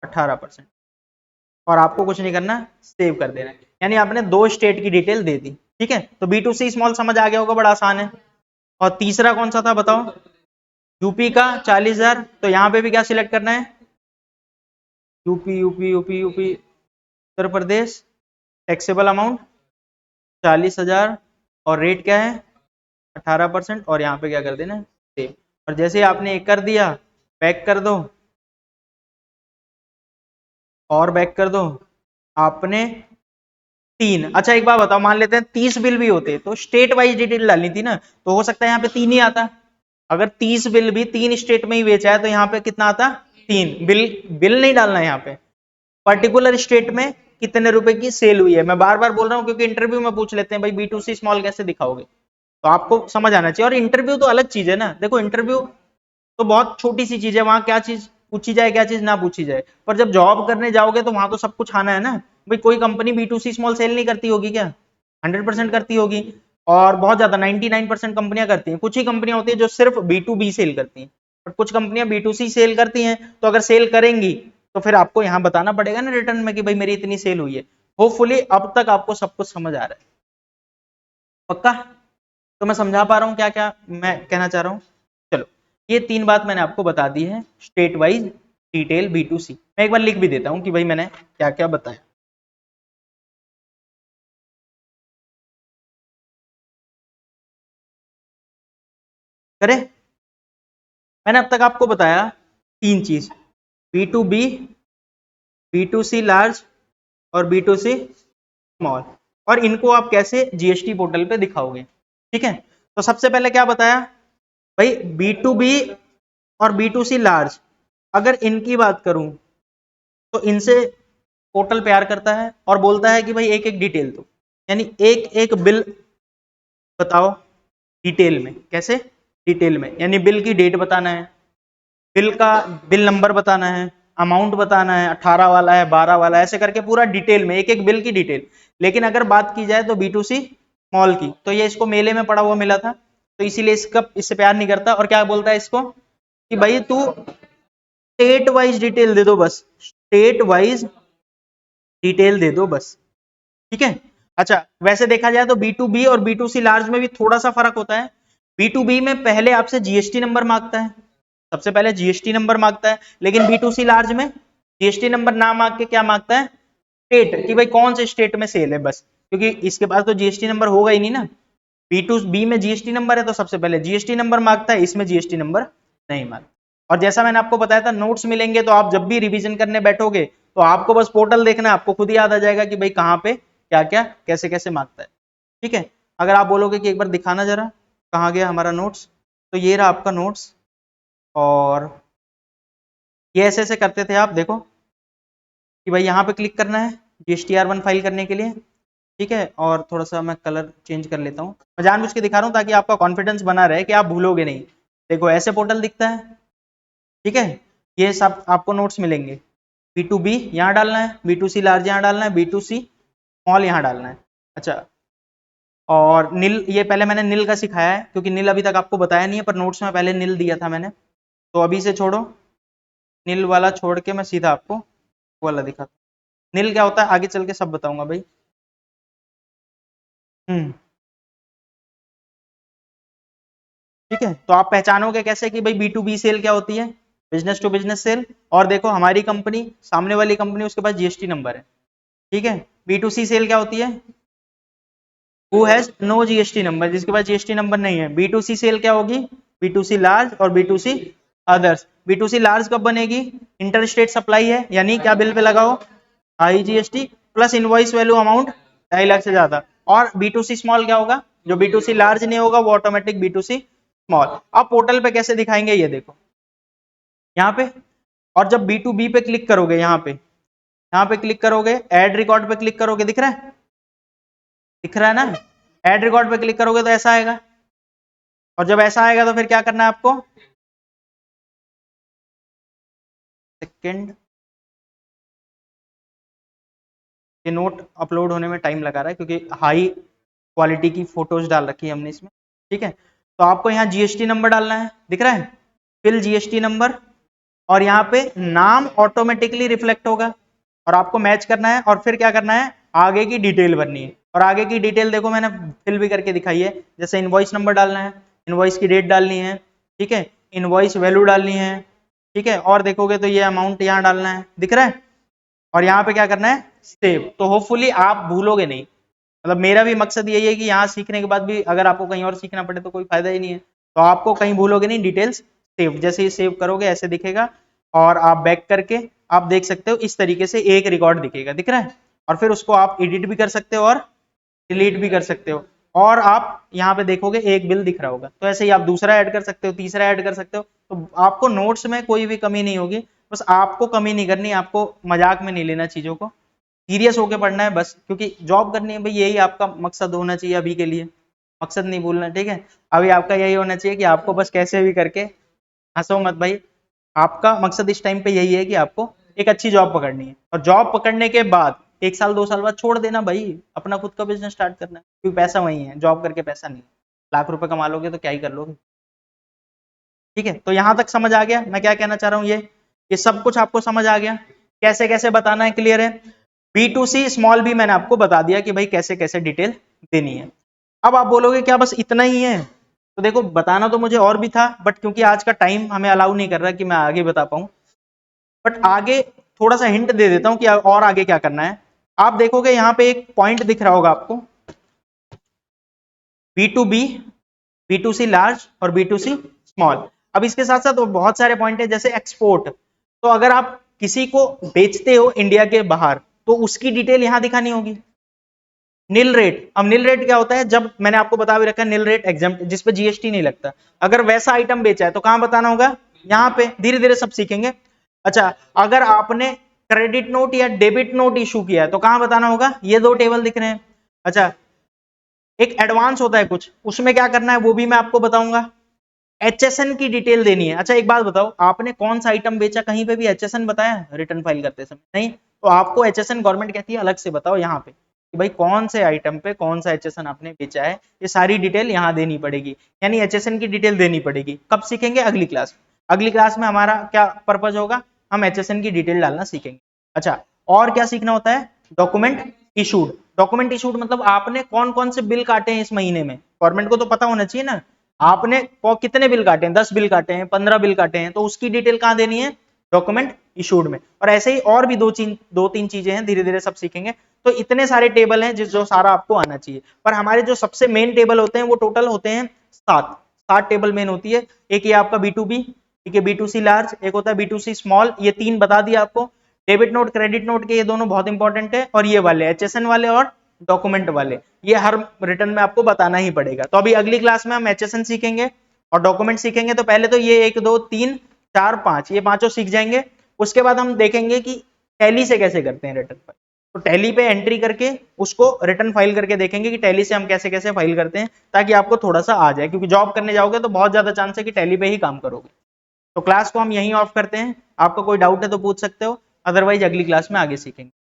18%। और आपको कुछ नहीं करना, सेव कर देना है। यानी आपने 2 स्टेट की डिटेल दे दी, ठीक है। तो B2C स्मॉल समझ आ गया होगा, बड़ा आसान है। और तीसरा कौन सा था बताओ? यूपी का 40,000, तो यहाँ पे भी क्या सिलेक्ट करना है? UP UP UP UP Uttar Pradesh, taxable amount 40,000 और रेट क्या है 18%, और यहाँ पे क्या कर देना सेव। और जैसे आपने एक कर दिया, बैक कर दो और बैक कर दो, आपने 3। अच्छा एक बात बताओ, मान लेते हैं 30 बिल भी होते तो स्टेट वाइज डिटेल डालनी थी ना, तो हो सकता है यहाँ पे 3 ही आता। अगर 30 बिल भी 3 स्टेट में ही बेचा है तो यहाँ पे कितना आता? 3 बिल। बिल नहीं डालना है यहाँ पे, पर्टिकुलर स्टेट में कितने रुपए की सेल हुई है। मैं बार बार बोल रहा हूँ क्योंकि इंटरव्यू में पूछ लेते हैं भाई B2C स्मॉल कैसे दिखाओगे, तो आपको समझ आना चाहिए। और इंटरव्यू तो अलग चीज है ना, देखो इंटरव्यू तो बहुत छोटी सी चीज है, वहां क्या चीज पूछी जाए क्या चीज ना पूछी जाए, पर जब जॉब करने जाओगे तो वहां तो सब कुछ आना है ना। भाई कोई कंपनी B2C स्मॉल सेल नहीं करती होगी क्या? 100% करती होगी। और बहुत ज्यादा 99% कंपनियां करती हैं। कुछ ही कंपनियां होती है जो सिर्फ B2B सेल करती हैं, और कुछ कंपनियां B2C सेल करती हैं। तो अगर सेल करेंगी तो फिर आपको यहाँ बताना पड़ेगा ना रिटर्न में कि भाई मेरी इतनी सेल हुई है। होपफुली अब तक आपको सब कुछ समझ आ रहा है, पक्का? तो मैं समझा पा रहा हूँ क्या क्या मैं कहना चाह रहा हूँ? चलो, ये 3 बात मैंने आपको बता दी है स्टेट वाइज डिटेल B2C। मैं एक बार लिख भी देता हूँ कि भाई मैंने क्या क्या बताया। करें? मैंने अब तक आपको बताया 3 चीज, B2B, B2C लार्ज और B2C स्मॉल, और इनको आप कैसे जीएसटी पोर्टल पे दिखाओगे, ठीक है। तो सबसे पहले क्या बताया भाई, B2B और B2C लार्ज, अगर इनकी बात करूं तो इनसे पोर्टल प्यार करता है और बोलता है कि भाई एक एक डिटेल दो, यानी एक एक बिल बताओ डिटेल में। कैसे? डिटेल में, यानी बिल की डेट बताना है, बिल का बिल नंबर बताना है, अमाउंट बताना है, 18 वाला है 12 वाला है, ऐसे करके पूरा डिटेल में एक एक बिल की डिटेल। लेकिन अगर बात की जाए तो B2C स्मॉल की, तो ये इसको मेले में पड़ा हुआ मिला था, तो इसीलिए इसका इससे प्यार नहीं करता। और क्या बोलता है इसको कि भाई तू स्टेट वाइज डिटेल दे दो, बस स्टेट वाइज डिटेल दे दो बस, ठीक है। अच्छा वैसे देखा जाए तो B2B और B2C लार्ज में भी थोड़ा सा फर्क होता है। B2B में पहले आपसे जीएसटी नंबर मांगता है, सबसे पहले जीएसटी नंबर मांगता है, लेकिन B2C लार्ज में जीएसटी नंबर ना मांग के क्या मांगता है? स्टेट, कि भाई कौन से स्टेट में सेल है बस, क्योंकि इसके पास तो जीएसटी नंबर होगा ही नहीं ना। B2B में जीएसटी नंबर है तो सबसे पहले जीएसटी नंबर मांगता है, इसमें जीएसटी नंबर नहीं मांगता। और जैसा मैंने आपको बताया था नोट्स मिलेंगे, तो आप जब भी रिवीजन करने बैठोगे तो आपको बस पोर्टल देखना है, आपको खुद याद आ जाएगा कि भाई कहाँ पे क्या क्या कैसे कैसे मांगता है, ठीक है। अगर आप बोलोगे कि एक बार दिखाना जरा कहाँ गया हमारा नोट्स, तो ये रहा आपका नोट्स। और ये ऐसे ऐसे करते थे आप, देखो कि भाई यहाँ पे क्लिक करना है GSTR1 फाइल करने के लिए, ठीक है। और थोड़ा सा मैं कलर चेंज कर लेता हूँ, मैं जानबूझ के दिखा रहा हूँ ताकि आपका कॉन्फिडेंस बना रहे कि आप भूलोगे नहीं। देखो ऐसे पोर्टल दिखता है, ठीक है। ये सब आपको नोट्स मिलेंगे। B2B यहाँ डालना है, B2C लार्ज यहाँ डालना है, B2C स्मॉल यहाँ डालना है। अच्छा, और नील, ये पहले मैंने नील का सिखाया है क्योंकि नील अभी तक आपको बताया नहीं है, पर नोट्स में पहले नील दिया था मैंने। तो अभी से छोड़ो, नील वाला छोड़ के मैं सीधा आपको वो वाला दिखाता हूँ। नील क्या होता है आगे चल के सब बताऊंगा भाई। हम्म, ठीक है। तो आप पहचानोगे कैसे कि भाई B2B सेल क्या होती है, बिजनेस टू बिजनेस सेल। और देखो हमारी कंपनी, सामने वाली कंपनी, उसके पास जीएसटी नंबर है, ठीक है। B2C सेल क्या होती है, who has no GST number, जिसके पास जीएसटी नंबर नहीं है। B2C सेल क्या होगी, B2C लार्ज और B2C अदर्स। B2C लार्ज कब बनेगी, इंटर स्टेट सप्लाई है, यानी क्या बिल पे लगाओ high GST plus invoice value amount 2.5 lakh से ज्यादा। और B2C स्मॉल क्या होगा, जो B2C लार्ज नहीं होगा वो ऑटोमेटिक B2C स्मॉल। आप पोर्टल पे कैसे दिखाएंगे ये देखो यहाँ पे। और जब B2B पे क्लिक करोगे, यहाँ पे क्लिक करोगे, ऐड रिकॉर्ड पे क्लिक करोगे, दिख रहा है, दिख रहा है ना। ऐड रिकॉर्ड पे क्लिक करोगे तो ऐसा आएगा, और जब ऐसा आएगा तो फिर क्या करना है आपको, सेकंड, ये नोट अपलोड होने में टाइम लगा रहा है क्योंकि हाई क्वालिटी की फोटोज डाल रखी है हमने इसमें, ठीक है। तो आपको यहाँ जीएसटी नंबर डालना है, दिख रहा है, फिल जीएसटी नंबर। और यहाँ पे नाम ऑटोमेटिकली रिफ्लेक्ट होगा, और आपको मैच करना है और फिर क्या करना है, आगे की डिटेल भरनी है। और आगे की डिटेल देखो मैंने फिल भी करके दिखाई है, जैसे इनवॉइस नंबर डालना है, इनवॉइस की डेट डालनी है, ठीक है, इनवॉइस वैल्यू डालनी है, ठीक है, और देखोगे तो ये अमाउंट यहाँ डालना है, दिख रहा है, और यहाँ पे क्या करना है, सेव। तो होपफुली आप भूलोगे नहीं, मतलब मेरा भी मकसद यही है कि यहाँ सीखने के बाद भी अगर आपको कहीं और सीखना पड़े तो कोई फायदा ही नहीं है, तो आपको कहीं भूलोगे नहीं, डिटेल्स सेव, जैसे ही सेव करोगे ऐसे दिखेगा, और आप बैक करके आप देख सकते हो इस तरीके से एक रिकॉर्ड दिखेगा, दिख रहा है, और फिर उसको आप एडिट भी कर सकते हो और डिलीट भी कर सकते हो, और आप यहाँ पे देखोगे एक बिल दिख रहा होगा, तो ऐसे ही आप दूसरा ऐड कर सकते हो, तीसरा ऐड कर सकते हो, तो आपको नोट्स में कोई भी कमी नहीं होगी। बस आपको कमी नहीं करनी, आपको मजाक में नहीं लेना चीजों को, सीरियस होके पढ़ना है बस, क्योंकि जॉब करनी है भाई, यही आपका मकसद होना चाहिए अभी के लिए, मकसद नहीं भूलना, ठीक है। अभी आपका यही होना चाहिए कि आपको बस कैसे भी करके, हंसो मत भाई, आपका मकसद इस टाइम पे यही है कि आपको एक अच्छी जॉब पकड़नी है, और जॉब पकड़ने के बाद 1 साल 2 साल बाद छोड़ देना भाई, अपना खुद का बिजनेस स्टार्ट करना है, क्योंकि पैसा वही है, जॉब करके पैसा नहीं। लाख रुपए कमा लोगे तो क्या ही कर लोगे, ठीक है। तो यहां तक समझ आ गया मैं क्या कहना चाह रहा हूँ, ये सब कुछ आपको समझ आ गया, कैसे कैसे बताना है, क्लियर है। B2C स्मॉल भी मैंने आपको बता दिया कि भाई कैसे कैसे डिटेल देनी है। अब आप बोलोगे क्या बस इतना ही है, तो देखो बताना तो मुझे और भी था, बट क्योंकि आज का टाइम हमें अलाउ नहीं कर रहा कि मैं आगे बता पाऊं, बट आगे थोड़ा सा हिंट दे देता हूं कि और आगे क्या करना है। आप देखोगे यहाँ पे एक पॉइंट दिख रहा होगा आपको, B2B, B2C लार्ज और B2C स्मॉल। अब इसके साथ साथ बहुत सारे पॉइंट है, जैसे एक्सपोर्ट, तो अगर आप किसी को बेचते हो इंडिया के बाहर तो उसकी डिटेल यहां दिखानी होगी। नील रेट, अब नील रेट क्या होता है, जब मैंने आपको बता भी रखा है नील रेट एग्जाम, जिसपे जीएसटी नहीं लगता, अगर वैसा आइटम बेचा है तो कहां बताना होगा, यहाँ पे, धीरे धीरे सब सीखेंगे। अच्छा, अगर आपने क्रेडिट नोट या डेबिट नोट इशू किया है तो कहां बताना होगा, ये दो टेबल दिख रहे हैं। अच्छा, एक एडवांस होता है कुछ, उसमें क्या करना है वो भी मैं आपको बताऊंगा। एचएसएन की डिटेल देनी है। अच्छा एक बात बताओ, आपने कौन सा आइटम बेचा, कहीं पे भी एचएसएन बताया रिटर्न फाइल करते समय, नहीं, तो आपको एचएसएन गवर्नमेंट कहती है अलग से बताओ यहाँ पे कि भाई कौन से आइटम पे कौन सा एचएसएन आपने बेचा है, ये सारी डिटेल यहाँ देनी पड़ेगी, यानी एचएसएन की डिटेल देनी पड़ेगी। कब सीखेंगे, अगली क्लास में। अगली क्लास में हमारा क्या पर्पज होगा, हम एचएसएन की डिटेल डालना सीखेंगे। अच्छा, और क्या सीखना होता है, डॉक्यूमेंट इशूड। डॉक्यूमेंट इशूड मतलब आपने कौन कौन से बिल काटे हैं इस महीने में, गवर्नमेंट को तो पता होना चाहिए ना, आपने कितने बिल काटे हैं, 10 बिल काटे हैं, 15 बिल काटे हैं, तो उसकी डिटेल कहां देनी है, डॉक्यूमेंट इशूड में। और ऐसे ही और भी दो तीन चीजें हैं, धीरे धीरे सब सीखेंगे। तो इतने सारे टेबल हैं जो सारा आपको आना चाहिए, पर हमारे जो सबसे मेन टेबल होते हैं वो टोटल होते हैं 7 टेबल मेन होती है। एक ये आपका B2B, ठीक है, B2C लार्ज, एक होता है B2C स्मॉल, ये 3 बता दिया आपको। डेबिट नोट क्रेडिट नोट के ये दोनों बहुत इंपॉर्टेंट है, और ये वाले एचएसएन वाले और डॉक्यूमेंट वाले, ये हर रिटर्न में आपको बताना ही पड़ेगा। तो अभी अगली क्लास में हम एचएसएन सीखेंगे और डॉक्यूमेंट सीखेंगे, तो पहले तो ये 1 2 3 4 5 ये पांचों सीख जाएंगे। उसके बाद हम देखेंगे कि टैली से कैसे करते हैं रिटर्न फाइल, तो टैली पे एंट्री करके उसको रिटर्न फाइल करके देखेंगे कि टैली से हम कैसे कैसे फाइल करते हैं, ताकि आपको थोड़ा सा आ जाए, क्योंकि जॉब करने जाओगे तो बहुत ज्यादा चांस है कि टैली पे ही काम करोगे। तो क्लास को हम यहीं ऑफ करते हैं, आपको कोई डाउट है तो पूछ सकते हो, अदरवाइज अगली क्लास में आगे सीखेंगे।